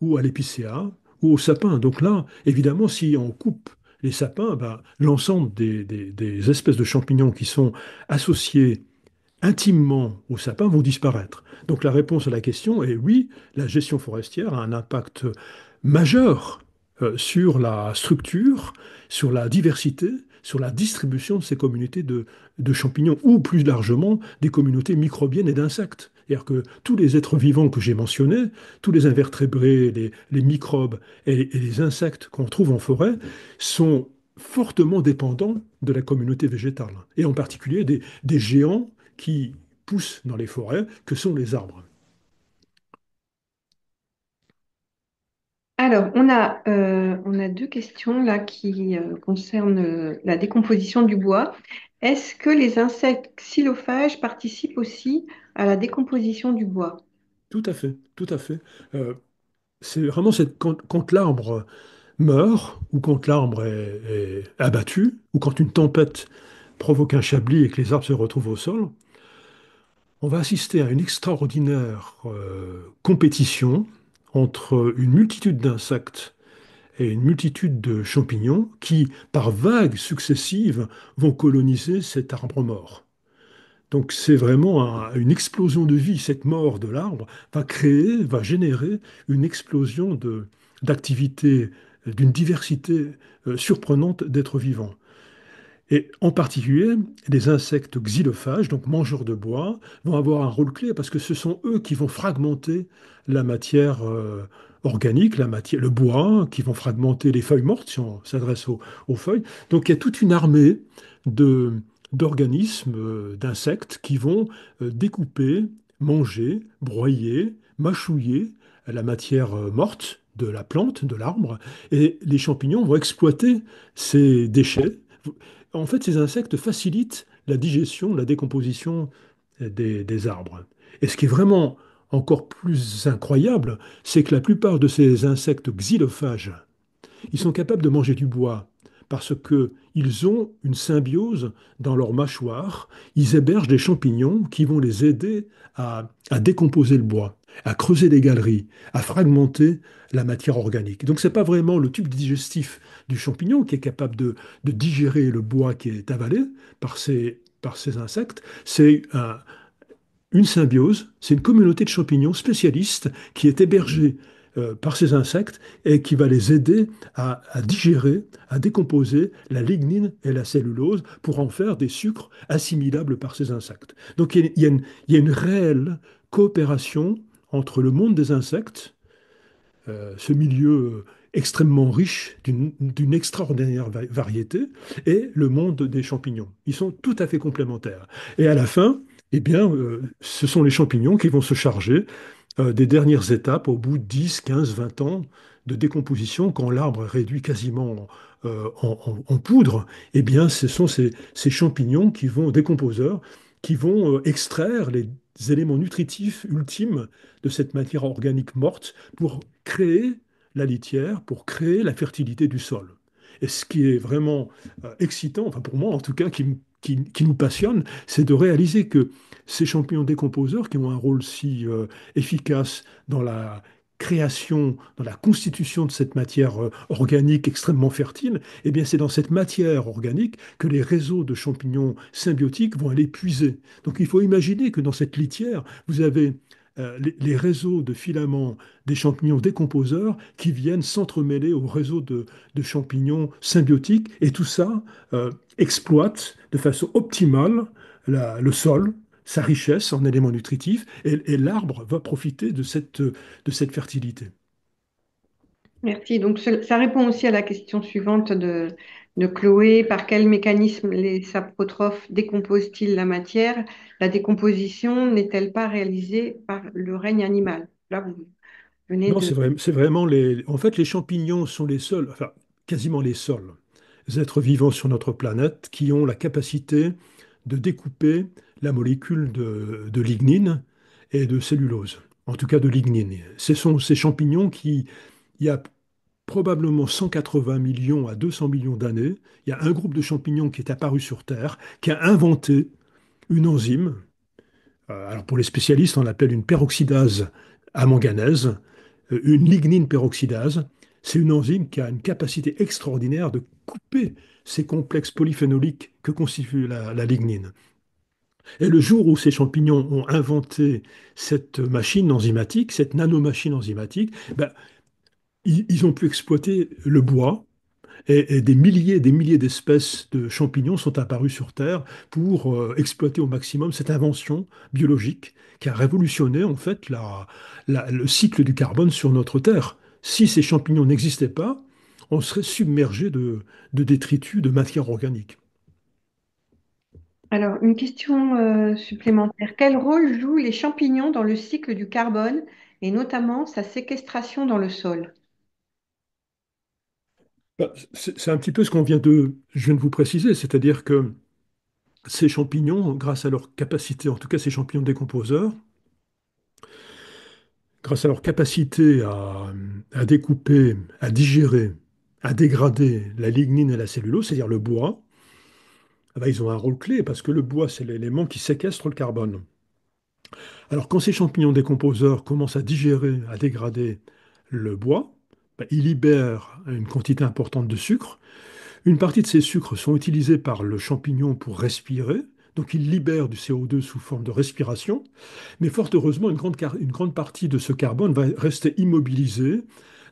ou à l'épicéa, ou au sapin. Donc là, évidemment, si on coupe les sapins, ben, l'ensemble des espèces de champignons qui sont associées intimement aux sapins vont disparaître. Donc la réponse à la question est oui, la gestion forestière a un impact majeur sur la structure, sur la diversité, sur la distribution de ces communautés de champignons, ou plus largement des communautés microbiennes et d'insectes. C'est-à-dire que tous les êtres vivants que j'ai mentionnés, tous les invertébrés, les microbes et les insectes qu'on trouve en forêt, sont fortement dépendants de la communauté végétale, et en particulier des géants qui poussent dans les forêts, que sont les arbres. Alors, on a deux questions là qui concernent la décomposition du bois. Est-ce que les insectes xylophages participent aussi à la décomposition du bois? Tout à fait, tout à fait. Euh, c'est vraiment quand l'arbre meurt, ou quand l'arbre est abattu, ou quand une tempête provoque un chablis et que les arbres se retrouvent au sol, on va assister à une extraordinaire compétition entre une multitude d'insectes et une multitude de champignons qui, par vagues successives, vont coloniser cet arbre mort. Donc c'est vraiment une explosion de vie. Cette mort de l'arbre va créer, va générer une explosion d'activité, d'une diversité surprenante d'êtres vivants. Et en particulier, les insectes xylophages, donc mangeurs de bois, vont avoir un rôle clé parce que ce sont eux qui vont fragmenter la matière organique, le bois, qui vont fragmenter les feuilles mortes, si on s'adresse aux feuilles. Donc il y a toute une armée de, d'organismes, d'insectes qui vont découper, manger, broyer, mâchouiller la matière morte de la plante, de l'arbre, et les champignons vont exploiter ces déchets. En fait, ces insectes facilitent la digestion, la décomposition des arbres. Et ce qui est vraiment encore plus incroyable, c'est que la plupart de ces insectes xylophages, ils sont capables de manger du bois parce qu'ils ont une symbiose dans leur mâchoire. Ils hébergent des champignons qui vont les aider à décomposer le bois, à creuser des galeries, à fragmenter la matière organique. Donc ce n'est pas vraiment le tube digestif du champignon qui est capable de digérer le bois qui est avalé par ces insectes. C'est une symbiose, c'est une communauté de champignons spécialistes qui est hébergée par ces insectes et qui va les aider à digérer, à décomposer la lignine et la cellulose pour en faire des sucres assimilables par ces insectes. Donc il y a une réelle coopération entre le monde des insectes, ce milieu extrêmement riche d'une extraordinaire variété, et le monde des champignons. Ils sont tout à fait complémentaires. Et à la fin, eh bien, ce sont les champignons qui vont se charger des dernières étapes au bout de 10, 15, 20 ans de décomposition, quand l'arbre est réduit quasiment en poudre. Eh bien, ce sont ces champignons qui vont, décomposeurs, qui vont extraire les éléments nutritifs ultimes de cette matière organique morte pour créer la litière, pour créer la fertilité du sol. Et ce qui est vraiment excitant, enfin pour moi en tout cas, qui nous passionne, c'est de réaliser que ces champignons décomposeurs qui ont un rôle si efficace dans la création, dans la constitution de cette matière organique extrêmement fertile, eh bien c'est dans cette matière organique que les réseaux de champignons symbiotiques vont aller puiser. Donc il faut imaginer que dans cette litière, vous avez les réseaux de filaments des champignons décomposeurs qui viennent s'entremêler au réseau de champignons symbiotiques, et tout ça exploite de façon optimale le sol, sa richesse en éléments nutritifs, et l'arbre va profiter de cette fertilité. Merci. Donc, ça répond aussi à la question suivante de Chloé. Par quel mécanisme les saprotrophes décomposent-ils la matière? La décomposition n'est-elle pas réalisée par le règne animal? Là, vous venez Non, de... c'est vraiment les. En fait, les champignons sont les seuls, enfin, quasiment les seuls êtres vivants sur notre planète qui ont la capacité de découper la molécule de lignine et de cellulose. En tout cas, de lignine. Ce sont ces champignons qui, il y a probablement 180 millions à 200 millions d'années, il y a un groupe de champignons qui est apparu sur Terre, qui a inventé une enzyme. Alors pour les spécialistes, on l'appelle une peroxydase à manganèse, une lignine peroxydase. C'est une enzyme qui a une capacité extraordinaire de couper ces complexes polyphénoliques que constitue la lignine. Et le jour où ces champignons ont inventé cette machine enzymatique, cette nanomachine enzymatique, ben, ils ont pu exploiter le bois, et des milliers d'espèces de champignons sont apparues sur Terre pour exploiter au maximum cette invention biologique qui a révolutionné en fait le cycle du carbone sur notre Terre. Si ces champignons n'existaient pas, on serait submergé de détritus, de matière organique. Alors, une question supplémentaire. Quel rôle jouent les champignons dans le cycle du carbone et notamment sa séquestration dans le sol? Bah, c'est un petit peu ce je viens de vous préciser, c'est-à-dire que ces champignons, grâce à leur capacité, en tout cas ces champignons décomposeurs, grâce à leur capacité à découper, à digérer, à dégrader la lignine et la cellulose, c'est-à-dire le bois, eh ben, ils ont un rôle clé parce que le bois, c'est l'élément qui séquestre le carbone. Alors quand ces champignons décomposeurs commencent à digérer, à dégrader le bois, ben, ils libèrent une quantité importante de sucre. Une partie de ces sucres sont utilisés par le champignon pour respirer, donc il libère du CO2 sous forme de respiration. Mais fort heureusement, une grande partie de ce carbone va rester immobilisé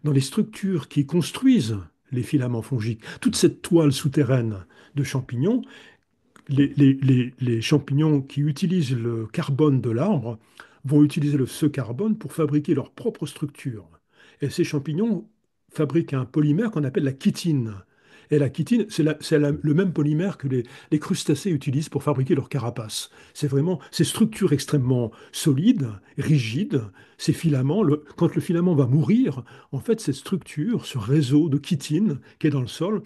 dans les structures qui construisent les filaments fongiques. Toute cette toile souterraine de champignons, les champignons qui utilisent le carbone de l'arbre vont utiliser ce carbone pour fabriquer leur propre structure. Et ces champignons fabriquent un polymère qu'on appelle la chitine. Et la chitine, le même polymère que les crustacés utilisent pour fabriquer leur carapace. C'est vraiment ces structures extrêmement solides, rigides, ces filaments. Quand le filament va mourir, en fait, cette structure, ce réseau de chitine qui est dans le sol,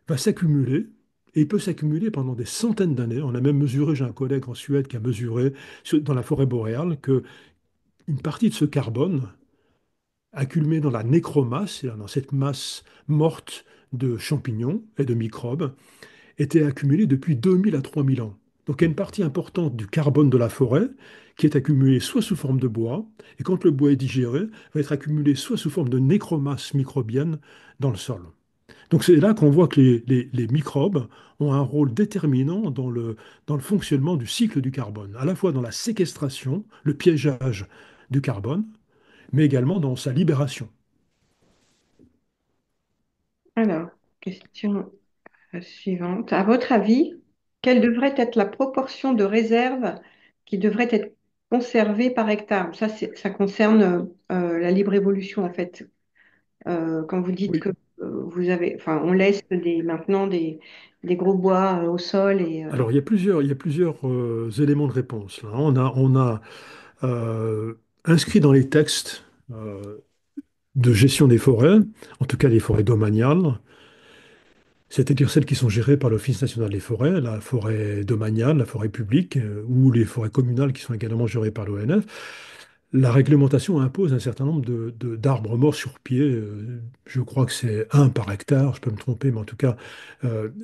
va s'accumuler et il peut s'accumuler pendant des centaines d'années. On a même mesuré, j'ai un collègue en Suède qui a mesuré dans la forêt boréale que une partie de ce carbone accumulé dans la nécromasse, c'est-à-dire dans cette masse morte de champignons et de microbes, était accumulée depuis 2000 à 3000 ans. Donc il y a une partie importante du carbone de la forêt qui est accumulée soit sous forme de bois, et quand le bois est digéré, va être accumulé soit sous forme de nécromasse microbienne dans le sol. Donc c'est là qu'on voit que les microbes ont un rôle déterminant dans le fonctionnement du cycle du carbone, à la fois dans la séquestration, le piégeage du carbone, mais également dans sa libération. Alors, question suivante. À votre avis, quelle devrait être la proportion de réserves qui devrait être conservée par hectare? Ça, ça concerne la libre évolution, en fait. Quand vous dites Oui. que vous avez, enfin, on laisse maintenant des gros bois au sol et Alors il y a plusieurs éléments de réponse, là. On a euh, inscrit dans les textes de gestion des forêts, en tout cas les forêts domaniales, c'est-à-dire celles qui sont gérées par l'Office national des forêts, la forêt domaniale, la forêt publique, ou les forêts communales qui sont également gérées par l'ONF. La réglementation impose un certain nombre d'arbres morts sur pied. Je crois que c'est un par hectare, je peux me tromper, mais en tout cas,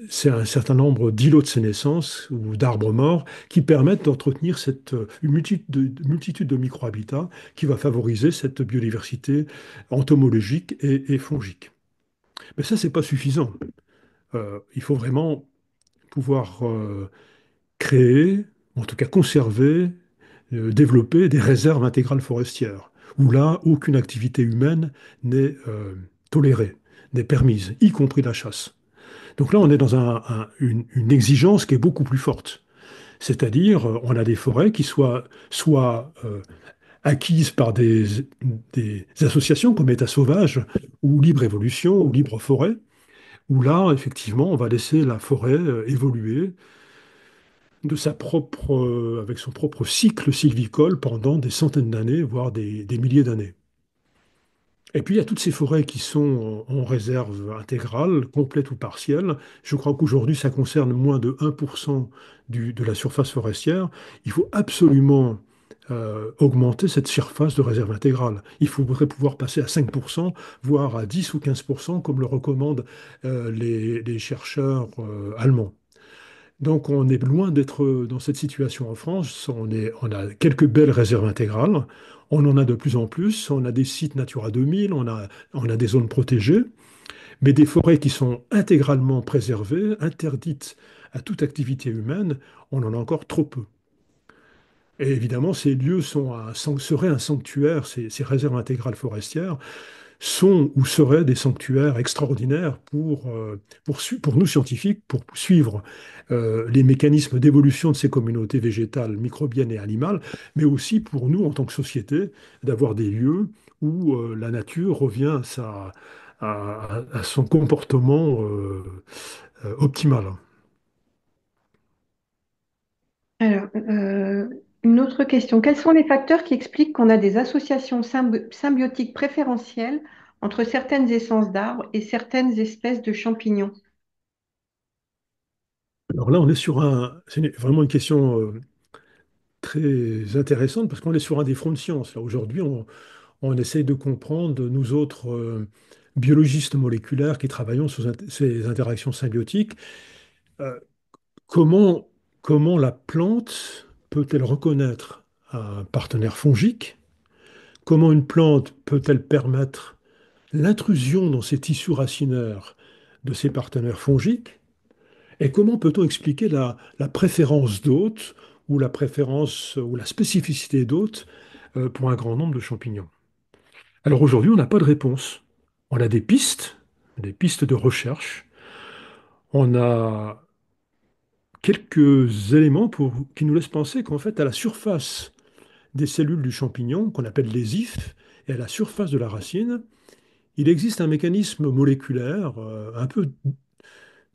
c'est un certain nombre d'îlots de sénescence ou d'arbres morts qui permettent d'entretenir cette multitude de microhabitats qui va favoriser cette biodiversité entomologique et fongique. Mais ça, c'est pas suffisant. Il faut vraiment pouvoir créer, en tout cas conserver, développer des réserves intégrales forestières, où là, aucune activité humaine n'est tolérée, n'est permise, y compris la chasse. Donc là, on est dans une exigence qui est beaucoup plus forte. C'est-à-dire, on a des forêts qui soient soit acquises par des associations comme État sauvage, ou Libre Évolution, ou Libre Forêt, où là, effectivement, on va laisser la forêt évoluer avec son propre cycle sylvicole pendant des centaines d'années, voire des milliers d'années. Et puis il y a toutes ces forêts qui sont en réserve intégrale, complète ou partielle. Je crois qu'aujourd'hui, ça concerne moins de 1% de la surface forestière. Il faut absolument augmenter cette surface de réserve intégrale. Il faudrait pouvoir passer à 5%, voire à 10 ou 15%, comme le recommandent les chercheurs allemands. Donc on est loin d'être dans cette situation en France. On a quelques belles réserves intégrales. On en a de plus en plus. On a des sites Natura 2000, on a des zones protégées, mais des forêts qui sont intégralement préservées, interdites à toute activité humaine, on en a encore trop peu. Et évidemment, ces lieux seraient un sanctuaire, ces réserves intégrales forestières, sont ou seraient des sanctuaires extraordinaires pour nous scientifiques, pour suivre les mécanismes d'évolution de ces communautés végétales, microbiennes et animales, mais aussi pour nous, en tant que société, d'avoir des lieux où la nature revient à son comportement optimal. alors, une autre question. Quels sont les facteurs qui expliquent qu'on a des associations symbiotiques préférentielles entre certaines essences d'arbres et certaines espèces de champignons? Alors là, c'est vraiment une question très intéressante parce qu'on est sur un des fronts de science. Là, aujourd'hui, on essaye de comprendre, nous autres biologistes moléculaires qui travaillons sur ces interactions symbiotiques, euh, comment, comment la plante peut-elle reconnaître un partenaire fongique? Comment une plante peut-elle permettre l'intrusion dans ses tissus racinaires de ses partenaires fongiques? Et comment peut-on expliquer la préférence d'hôtes ou la préférence ou la spécificité d'hôtes pour un grand nombre de champignons? Alors aujourd'hui, on n'a pas de réponse. On a des pistes de recherche. On a quelques éléments qui nous laissent penser qu'en fait, à la surface des cellules du champignon, qu'on appelle les ifs, et à la surface de la racine, il existe un mécanisme moléculaire un peu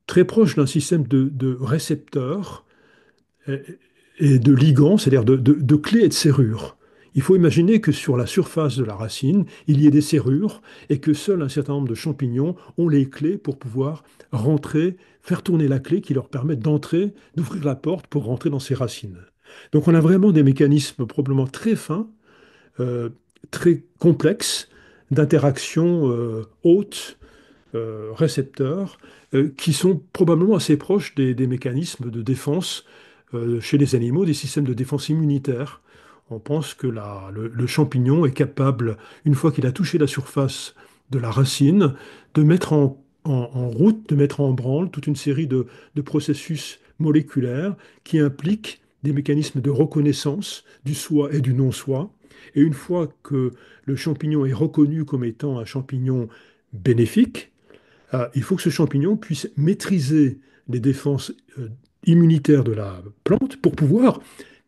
très proche d'un système de récepteurs et, et de ligands, c'est-à-dire de clés et de serrures. Il faut imaginer que sur la surface de la racine, il y ait des serrures et que seul un certain nombre de champignons ont les clés pour pouvoir rentrer, faire tourner la clé qui leur permet d'entrer, d'ouvrir la porte pour rentrer dans ces racines. Donc on a vraiment des mécanismes probablement très fins, euh, très complexes d'interaction hôte récepteurs qui sont probablement assez proches des mécanismes de défense chez les animaux, des systèmes de défense immunitaire. On pense que le champignon est capable, une fois qu'il a touché la surface de la racine, de mettre en route, de mettre en branle toute une série de processus moléculaires qui impliquent des mécanismes de reconnaissance du soi et du non-soi. Et une fois que le champignon est reconnu comme étant un champignon bénéfique, il faut que ce champignon puisse maîtriser les défenses immunitaires de la plante pour pouvoir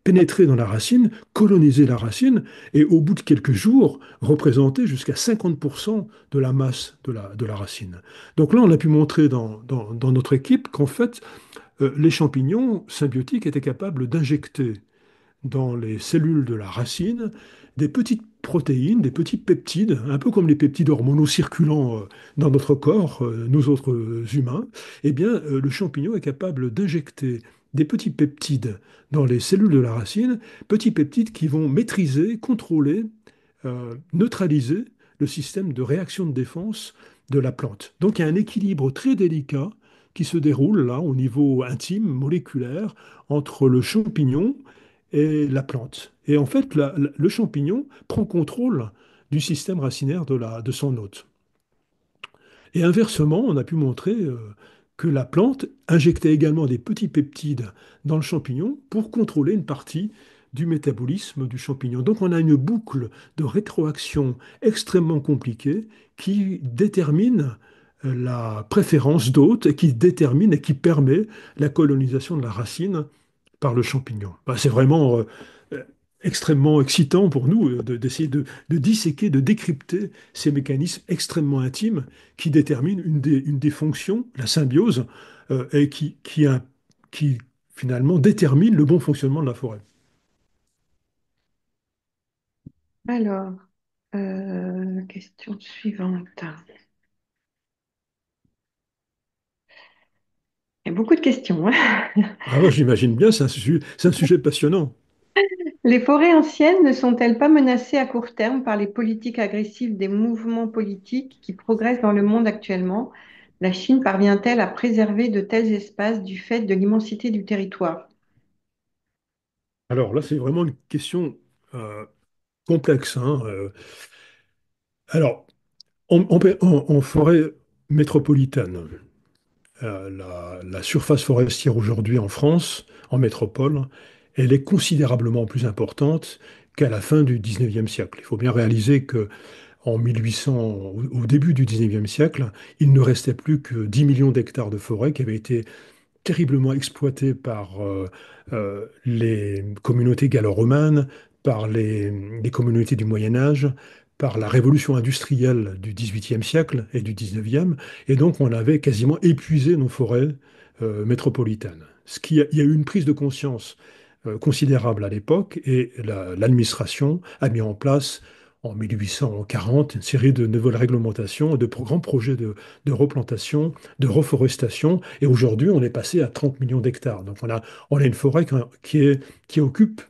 pénétrer dans la racine, coloniser la racine et au bout de quelques jours représenter jusqu'à 50% de la masse de la racine. Donc là, on a pu montrer dans notre équipe qu'en fait, les champignons symbiotiques étaient capables d'injecter dans les cellules de la racine des petites protéines, des petits peptides, un peu comme les peptides hormonaux circulant dans notre corps, nous autres humains. Eh bien, le champignon est capable d'injecter des petits peptides dans les cellules de la racine, petits peptides qui vont maîtriser, contrôler, neutraliser le système de réaction de défense de la plante. Donc il y a un équilibre très délicat qui se déroule là au niveau intime, moléculaire, entre le champignon et la plante. Et en fait, le champignon prend contrôle du système racinaire de son hôte. Et inversement, on a pu montrer que la plante injectait également des petits peptides dans le champignon pour contrôler une partie du métabolisme du champignon. Donc on a une boucle de rétroaction extrêmement compliquée qui détermine la préférence d'hôte et qui détermine et qui permet la colonisation de la racine par le champignon. Bah, c'est vraiment euh, extrêmement excitant pour nous d'essayer de disséquer, de décrypter ces mécanismes extrêmement intimes qui déterminent une des fonctions, la symbiose, et qui finalement détermine le bon fonctionnement de la forêt. Alors, question suivante. Il y a beaucoup de questions, hein. Ah ouais, j'imagine bien, c'est un sujet passionnant. Les forêts anciennes ne sont-elles pas menacées à court terme par les politiques agressives des mouvements politiques qui progressent dans le monde actuellement? La Chine parvient-elle à préserver de tels espaces du fait de l'immensité du territoire? Alors là, c'est vraiment une question complexe, hein. Alors, en forêt métropolitaine, la surface forestière aujourd'hui en France, en métropole, elle est considérablement plus importante qu'à la fin du 19e siècle. Il faut bien réaliser que en 1800, au début du 19e siècle, il ne restait plus que 10 millions d'hectares de forêt qui avaient été terriblement exploité par les communautés gallo-romaines, par les communautés du Moyen Âge, par la révolution industrielle du XVIIIe siècle et du XIXe, et donc on avait quasiment épuisé nos forêts métropolitaines. Il y a eu une prise de conscience considérable à l'époque, et l'administration a mis en place en 1840 une série de nouvelles réglementations, de grands projets de replantation, de reforestation. Et aujourd'hui, on est passé à 30 millions d'hectares. Donc on a une forêt qui occupe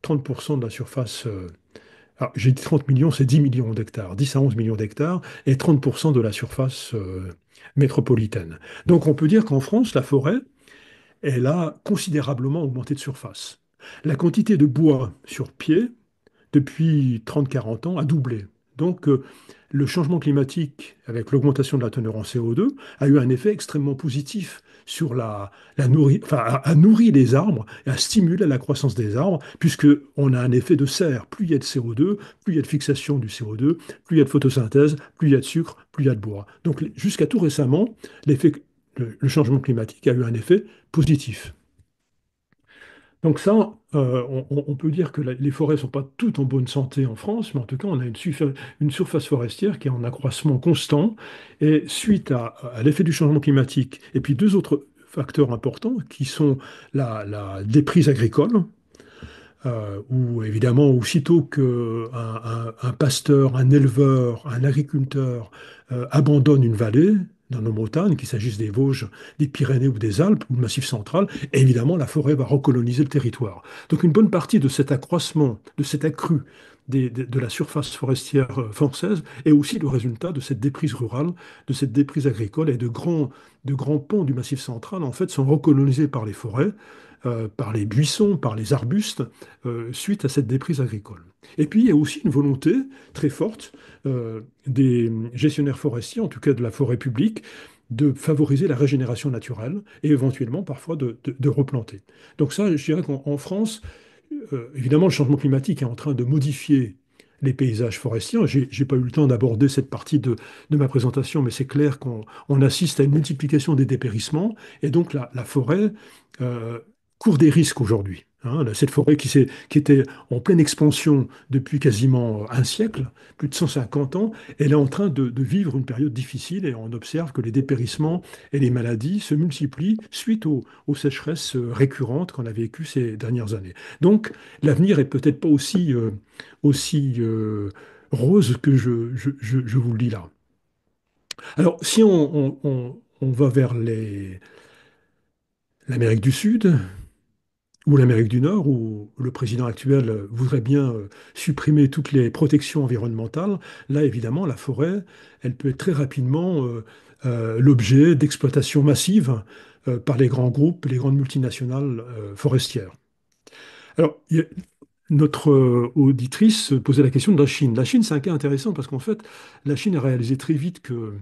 30% de la surface. Alors, j'ai dit 30 millions, c'est 10 millions d'hectares, 10 à 11 millions d'hectares, et 30% de la surface métropolitaine. Donc on peut dire qu'en France, la forêt, elle a considérablement augmenté de surface. La quantité de bois sur pied, depuis 30-40 ans, a doublé. Donc, le changement climatique, avec l'augmentation de la teneur en CO2, a eu un effet extrêmement positif sur enfin, a nourri les arbres, et a stimulé la croissance des arbres, puisqu'on a un effet de serre. Plus il y a de CO2, plus il y a de fixation du CO2, plus il y a de photosynthèse, plus il y a de sucre, plus il y a de bois. Donc, jusqu'à tout récemment, le changement climatique a eu un effet positif. Donc ça, on peut dire que les forêts ne sont pas toutes en bonne santé en France, mais en tout cas, on a une surface forestière qui est en accroissement constant. Et suite à l'effet du changement climatique, et puis deux autres facteurs importants qui sont la déprise agricole, où évidemment, aussitôt qu'un pasteur, un éleveur, un agriculteur abandonne une vallée dans nos montagnes, qu'il s'agisse des Vosges, des Pyrénées ou des Alpes ou du Massif central, évidemment, la forêt va recoloniser le territoire. Donc une bonne partie de cet accroissement, de cet accru de la surface forestière française est aussi le résultat de cette déprise rurale, de cette déprise agricole et de grands pans du Massif central, en fait, sont recolonisés par les forêts, par les buissons, par les arbustes, suite à cette déprise agricole. Et puis, il y a aussi une volonté très forte des gestionnaires forestiers, en tout cas de la forêt publique, de favoriser la régénération naturelle et éventuellement parfois de replanter. Donc ça, je dirais qu'en France, évidemment, le changement climatique est en train de modifier les paysages forestiers. J'ai pas eu le temps d'aborder cette partie de ma présentation, mais c'est clair qu'on assiste à une multiplication des dépérissements, et donc la forêt euh, court des risques aujourd'hui. Hein. Cette forêt qui était en pleine expansion depuis quasiment un siècle, plus de 150 ans, elle est en train de vivre une période difficile, et on observe que les dépérissements et les maladies se multiplient suite aux sécheresses récurrentes qu'on a vécues ces dernières années. Donc l'avenir est peut-être pas aussi rose que je vous le dis là. Alors si on va vers l'Amérique du Sud, ou l'Amérique du Nord, où le président actuel voudrait bien supprimer toutes les protections environnementales, là, évidemment, la forêt, elle peut être très rapidement l'objet d'exploitation massive par les grands groupes, les grandes multinationales forestières. Alors, notre auditrice posait la question de la Chine. La Chine, c'est un cas intéressant parce qu'en fait, la Chine a réalisé très vite que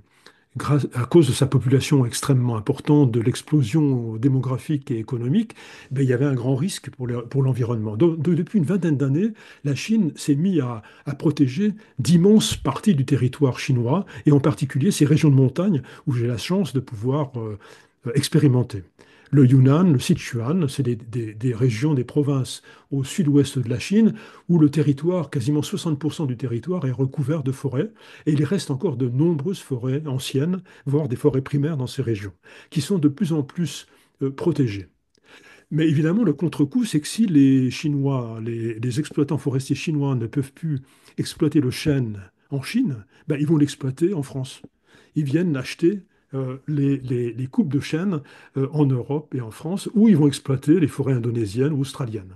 à cause de sa population extrêmement importante, de l'explosion démographique et économique, ben, il y avait un grand risque pour l'environnement. Depuis une vingtaine d'années, la Chine s'est mise à protéger d'immenses parties du territoire chinois, et en particulier ces régions de montagne où j'ai la chance de pouvoir expérimenter. Le Yunnan, le Sichuan, c'est des régions, des provinces au sud-ouest de la Chine où le territoire, quasiment 60% du territoire est recouvert de forêts, et il reste encore de nombreuses forêts anciennes, voire des forêts primaires dans ces régions, qui sont de plus en plus protégées. Mais évidemment, le contre-coup, c'est que si les Chinois, les exploitants forestiers chinois ne peuvent plus exploiter le chêne en Chine, ben, ils vont l'exploiter en France. Ils viennent acheter les coupes de chêne en Europe et en France, ou ils vont exploiter les forêts indonésiennes ou australiennes.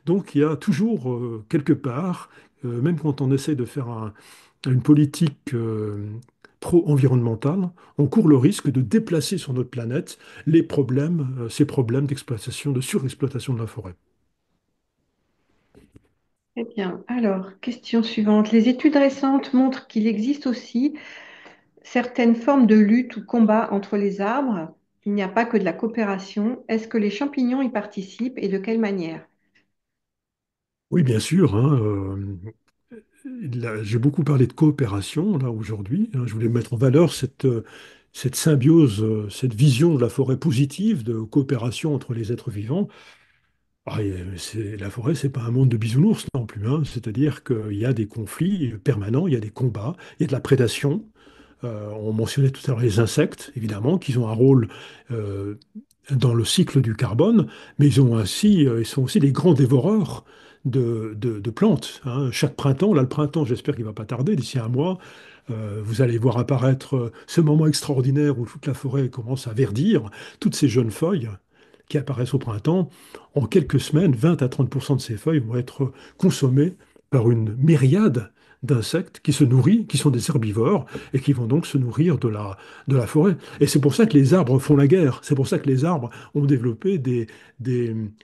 Donc il y a toujours quelque part, même quand on essaie de faire une politique pro-environnementale, on court le risque de déplacer sur notre planète ces problèmes d'exploitation, de surexploitation de la forêt. Très bien. Alors, question suivante. Les études récentes montrent qu'il existe aussi certaines formes de lutte ou combat entre les arbres. Il n'y a pas que de la coopération. Est-ce que les champignons y participent et de quelle manière? Oui, bien sûr. Hein, j'ai beaucoup parlé de coopération là aujourd'hui. Hein. Je voulais mettre en valeur cette symbiose, cette vision de la forêt positive, de coopération entre les êtres vivants. Ah, la forêt, c'est pas un monde de bisounours non plus. Hein. C'est-à-dire qu'il y a des conflits permanents, il y a des combats, il y a de la prédation. On mentionnait tout à l'heure les insectes, évidemment, qui ont un rôle euh, dans le cycle du carbone, mais ils sont aussi des grands dévoreurs de plantes. Hein. Chaque printemps, là le printemps, j'espère qu'il ne va pas tarder, d'ici un mois, vous allez voir apparaître ce moment extraordinaire où toute la forêt commence à verdir, toutes ces jeunes feuilles qui apparaissent au printemps. En quelques semaines, 20 à 30% de ces feuilles vont être consommées par une myriade d'insectes qui se nourrissent, qui sont des herbivores, et qui vont donc se nourrir de la forêt. Et c'est pour ça que les arbres font la guerre. C'est pour ça que les arbres ont développé des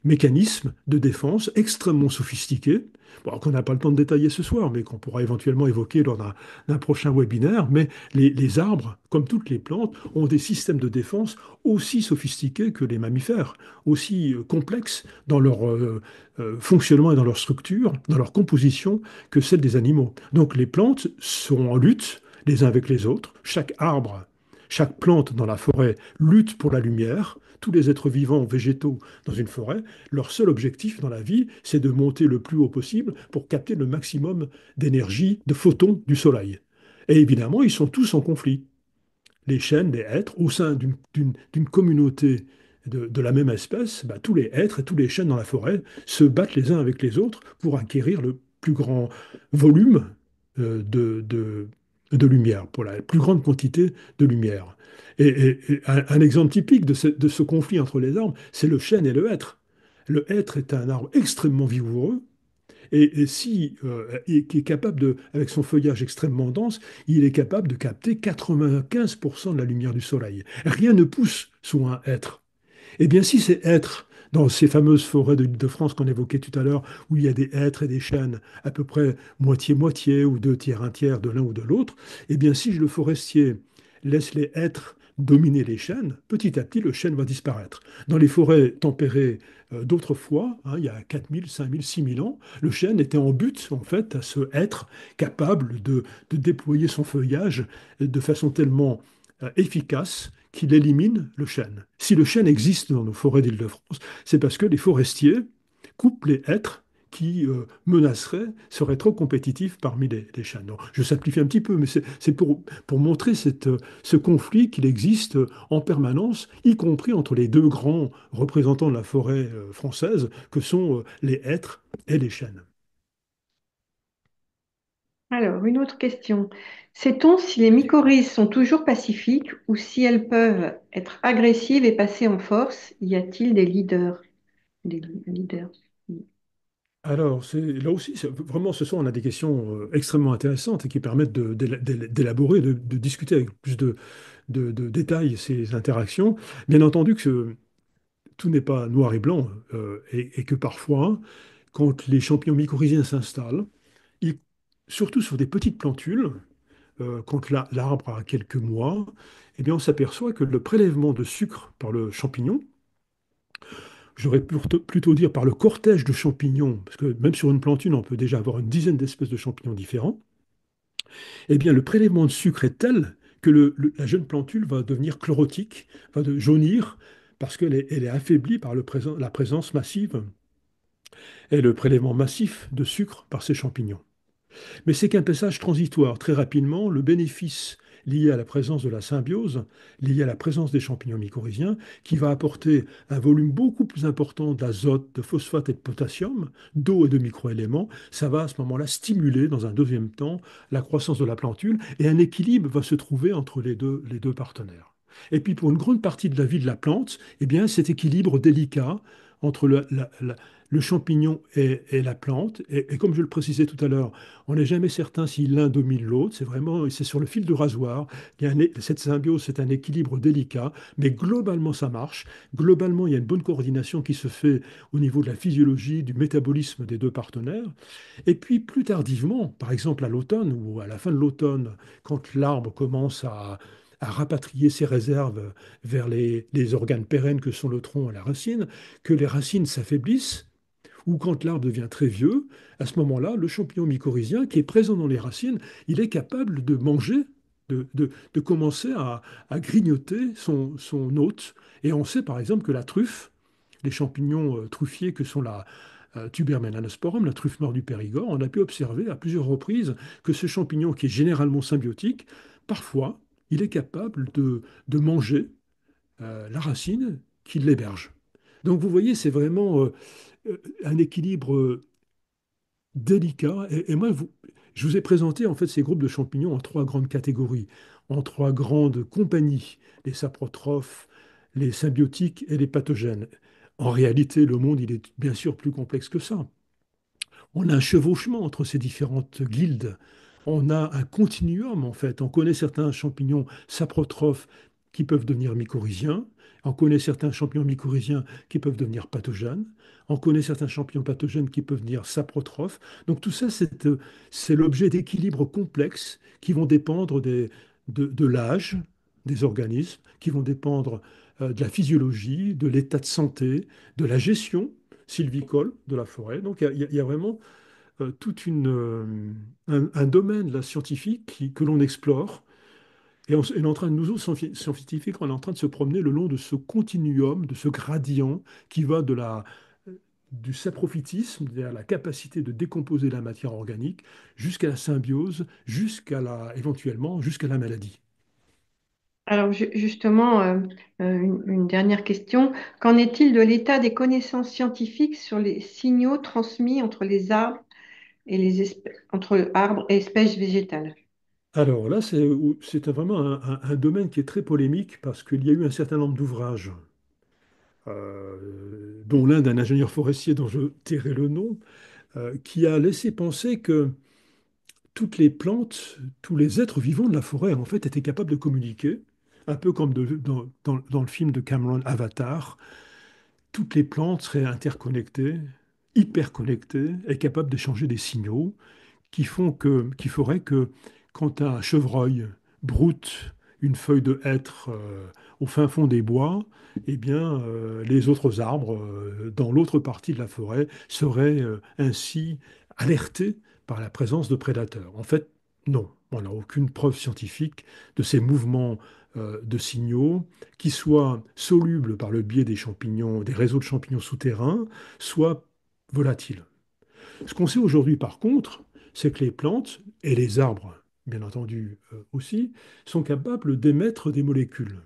mécanismes de défense extrêmement sophistiqués, bon, qu'on n'a pas le temps de détailler ce soir, mais qu'on pourra éventuellement évoquer lors d'un prochain webinaire. Mais les arbres, comme toutes les plantes, ont des systèmes de défense aussi sophistiqués que les mammifères, aussi complexes dans leur fonctionnement et dans leur structure, dans leur composition, que celle des animaux. Donc les plantes sont en lutte les uns avec les autres. Chaque arbre, chaque plante dans la forêt lutte pour la lumière. Tous les êtres vivants, végétaux dans une forêt, leur seul objectif dans la vie, c'est de monter le plus haut possible pour capter le maximum d'énergie, de photons du soleil. Et évidemment, ils sont tous en conflit. Les chênes, les hêtres, au sein d'une communauté de la même espèce, bah, tous les hêtres et tous les chênes dans la forêt se battent les uns avec les autres pour acquérir le plus grand volume de lumière, pour la plus grande quantité de lumière. Et un exemple typique de ce conflit entre les arbres, c'est le chêne et le hêtre. Le hêtre est un arbre extrêmement vigoureux, et si, qui est capable de, avec son feuillage extrêmement dense, il est capable de capter 95% de la lumière du soleil. Rien ne pousse sous un hêtre. Eh bien, si ces hêtres, dans ces fameuses forêts de France qu'on évoquait tout à l'heure, où il y a des hêtres et des chênes à peu près moitié-moitié ou deux tiers, un tiers de l'un ou de l'autre, eh bien, si le forestier laisse les hêtres dominer les chênes, petit à petit, le chêne va disparaître. Dans les forêts tempérées d'autrefois, hein, il y a 4000, 5000, 6000 ans, le chêne était en but, en fait, à ce être capable de déployer son feuillage de façon tellement efficace qu'il élimine le chêne. Si le chêne existe dans nos forêts d'Île-de-France, c'est parce que les forestiers coupent les hêtres qui menaceraient, seraient trop compétitifs parmi les chênes. Donc, je simplifie un petit peu, mais c'est pour montrer ce conflit qu'il existe en permanence, y compris entre les deux grands représentants de la forêt française, que sont les hêtres et les chênes. Alors, une autre question. Sait-on si les mycorhizes sont toujours pacifiques ou si elles peuvent être agressives et passer en force? Y a-t-il des leaders? Des leaders. Alors, là aussi, vraiment, ce soir, on a des questions extrêmement intéressantes et qui permettent d'élaborer, de discuter avec plus de détails ces interactions. Bien entendu que tout n'est pas noir et blanc et que parfois, quand les champignons mycorhiziens s'installent, ils- surtout sur des petites plantules, quand l'arbre a quelques mois, eh bien, on s'aperçoit que le prélèvement de sucre par le champignon, j'aurais plutôt dire par le cortège de champignons, parce que même sur une plantule, on peut déjà avoir une dizaine d'espèces de champignons différents, eh bien, le prélèvement de sucre est tel que la jeune plantule va devenir chlorotique, jaunir, parce elle est affaiblie par la présence massive et le prélèvement massif de sucre par ces champignons. Mais c'est qu'un passage transitoire. Très rapidement, le bénéfice lié à la présence de la symbiose, lié à la présence des champignons mycorhiziens, qui va apporter un volume beaucoup plus important d'azote, de phosphate et de potassium, d'eau et de microéléments, ça va à ce moment-là stimuler dans un deuxième temps la croissance de la plantule et un équilibre va se trouver entre les deux partenaires. Et puis pour une grande partie de la vie de la plante, eh bien, cet équilibre délicat entre le champignon et la plante, et comme je le précisais tout à l'heure, on n'est jamais certain si l'un domine l'autre. C'est sur le fil de rasoir. Cette symbiose, c'est un équilibre délicat, mais globalement, ça marche. Globalement, il y a une bonne coordination qui se fait au niveau de la physiologie, du métabolisme des deux partenaires. Et puis, plus tardivement, par exemple à l'automne ou à la fin de l'automne, quand l'arbre commence à rapatrier ses réserves vers les organes pérennes que sont le tronc et la racine, que les racines s'affaiblissent, ou quand l'arbre devient très vieux, à ce moment-là, le champignon mycorhizien qui est présent dans les racines, il est capable de manger, de commencer à grignoter son hôte. Et on sait par exemple que la truffe, les champignons truffiers que sont la Tuber melanosporum, la truffe noire du Périgord, on a pu observer à plusieurs reprises que ce champignon qui est généralement symbiotique, parfois, il est capable de manger la racine qui l'héberge. Donc vous voyez, c'est vraiment un équilibre délicat. Et moi, je vous ai présenté en fait ces groupes de champignons en trois grandes catégories, en trois grandes compagnies, les saprotrophes, les symbiotiques et les pathogènes. En réalité, le monde, il est bien sûr plus complexe que ça. On a un chevauchement entre ces différentes guildes. On a un continuum, en fait. On connaît certains champignons saprotrophes qui peuvent devenir mycorhiziens. On connaît certains champignons mycorhiziens qui peuvent devenir pathogènes. On connaît certains champignons pathogènes qui peuvent devenir saprotrophes. Donc tout ça, c'est l'objet d'équilibres complexes qui vont dépendre de l'âge des organismes, qui vont dépendre de la physiologie, de l'état de santé, de la gestion sylvicole de la forêt. Donc il y a vraiment un domaine là, scientifique que l'on explore. Et on est en train, nous autres scientifiques, on est en train de se promener le long de ce continuum, de ce gradient qui va du saprophytisme, c'est-à-dire la capacité de décomposer la matière organique, jusqu'à la symbiose, éventuellement jusqu'à la maladie. Alors justement, une dernière question. Qu'en est-il de l'état des connaissances scientifiques sur les signaux transmis entre les arbres et entre arbres et espèces végétales? Alors là, c'est vraiment un domaine qui est très polémique parce qu'il y a eu un certain nombre d'ouvrages, dont l'un d'un ingénieur forestier dont je tairai le nom, qui a laissé penser que toutes les plantes, tous les êtres vivants de la forêt, en fait, étaient capables de communiquer, un peu comme dans le film de Cameron Avatar. Toutes les plantes seraient interconnectées, hyper connectées, et capables d'échanger des signaux qui ferait que quand un chevreuil broute une feuille de hêtre au fin fond des bois, eh bien, les autres arbres dans l'autre partie de la forêt seraient ainsi alertés par la présence de prédateurs. En fait, non, on n'a aucune preuve scientifique de ces mouvements de signaux qui soient solubles par le biais des champignons, des réseaux de champignons souterrains, soit volatiles. Ce qu'on sait aujourd'hui, par contre, c'est que les plantes et les arbres, bien entendu aussi, sont capables d'émettre des molécules,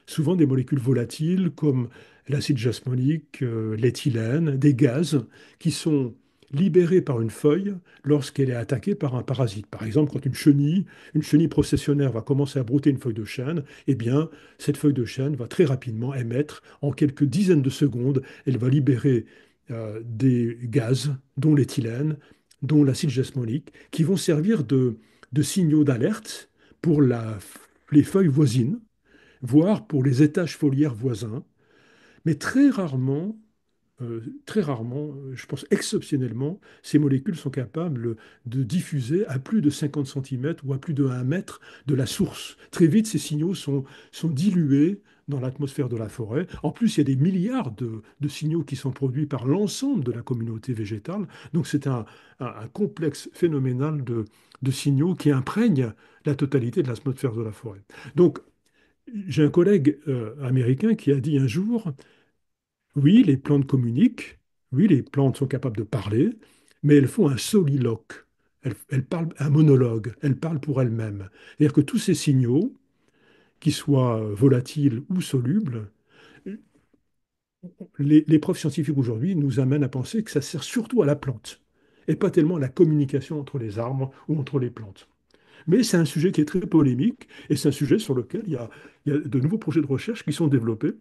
souvent des molécules volatiles comme l'acide jasmonique, l'éthylène, des gaz qui sont libérés par une feuille lorsqu'elle est attaquée par un parasite. Par exemple, quand une chenille processionnaire va commencer à brouter une feuille de chêne, eh bien, cette feuille de chêne va très rapidement émettre, en quelques dizaines de secondes, elle va libérer des gaz, dont l'éthylène, dont l'acide jasmonique, qui vont servir de signaux d'alerte pour les feuilles voisines, voire pour les étages foliaires voisins, mais très rarement, je pense exceptionnellement, ces molécules sont capables de diffuser à plus de 50 centimètres ou à plus de 1 mètre de la source. Très vite, ces signaux sont dilués dans l'atmosphère de la forêt. En plus, il y a des milliards de signaux qui sont produits par l'ensemble de la communauté végétale. Donc c'est un complexe phénoménal de signaux qui imprègnent la totalité de l'atmosphère de la forêt. Donc j'ai un collègue américain qui a dit un jour, oui, les plantes communiquent, oui, les plantes sont capables de parler, mais elles font un soliloque. Elles parlent un monologue, elles parlent pour elles-mêmes. C'est-à-dire que tous ces signaux, qu'ils soient volatiles ou solubles, les preuves scientifiques aujourd'hui nous amènent à penser que ça sert surtout à la plante, et pas tellement à la communication entre les arbres ou entre les plantes. Mais c'est un sujet qui est très polémique, et c'est un sujet sur lequel il y a de nouveaux projets de recherche qui sont développés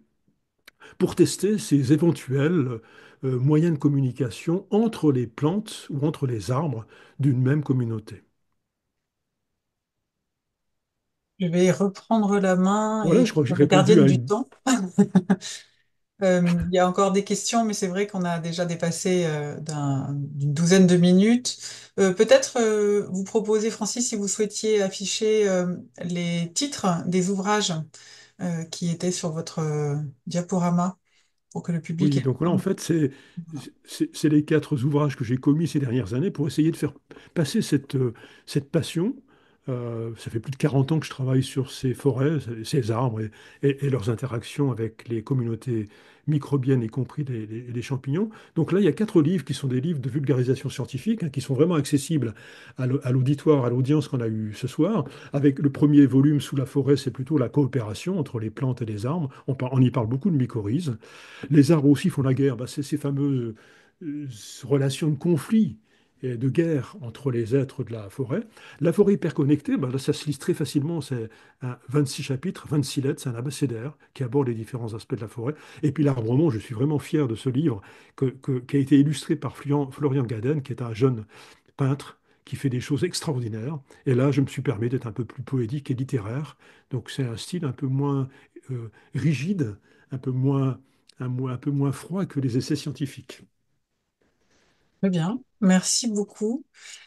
pour tester ces éventuels moyens de communication entre les plantes ou entre les arbres d'une même communauté. Je vais reprendre la main Voilà, et je crois que j'ai être répondu gardienne à du une... temps. Il y a encore des questions, mais c'est vrai qu'on a déjà dépassé d'une douzaine de minutes. Peut-être vous proposer, Francis, si vous souhaitiez afficher les titres des ouvrages qui étaient sur votre diaporama pour que le public Oui, ait... donc là, en fait, c'est les 4 ouvrages que j'ai commis ces dernières années pour essayer de faire passer cette passion. Ça fait plus de 40 ans que je travaille sur ces forêts, ces arbres et leurs interactions avec les communautés microbiennes, y compris les champignons. Donc là, il y a 4 livres qui sont des livres de vulgarisation scientifique, hein, qui sont vraiment accessibles à l'auditoire, à l'audience qu'on a eue ce soir. Avec le premier volume, Sous la forêt, c'est plutôt la coopération entre les plantes et les arbres. On y parle beaucoup de mycorhizes. Les arbres aussi font la guerre. Bah, c'est ces fameuses relations de conflit et de guerre entre les êtres de la forêt. La forêt hyperconnectée, bah, là, ça se lit très facilement. C'est 26 chapitres, 26 lettres, c'est un abécédaire qui aborde les différents aspects de la forêt. Et puis l'arbrement, je suis vraiment fier de ce livre qui a été illustré par Florian Gaden, qui est un jeune peintre qui fait des choses extraordinaires. Et là, je me suis permis d'être un peu plus poétique et littéraire. Donc c'est un style un peu moins rigide, un peu moins, un peu moins froid que les essais scientifiques. Très bien, merci beaucoup.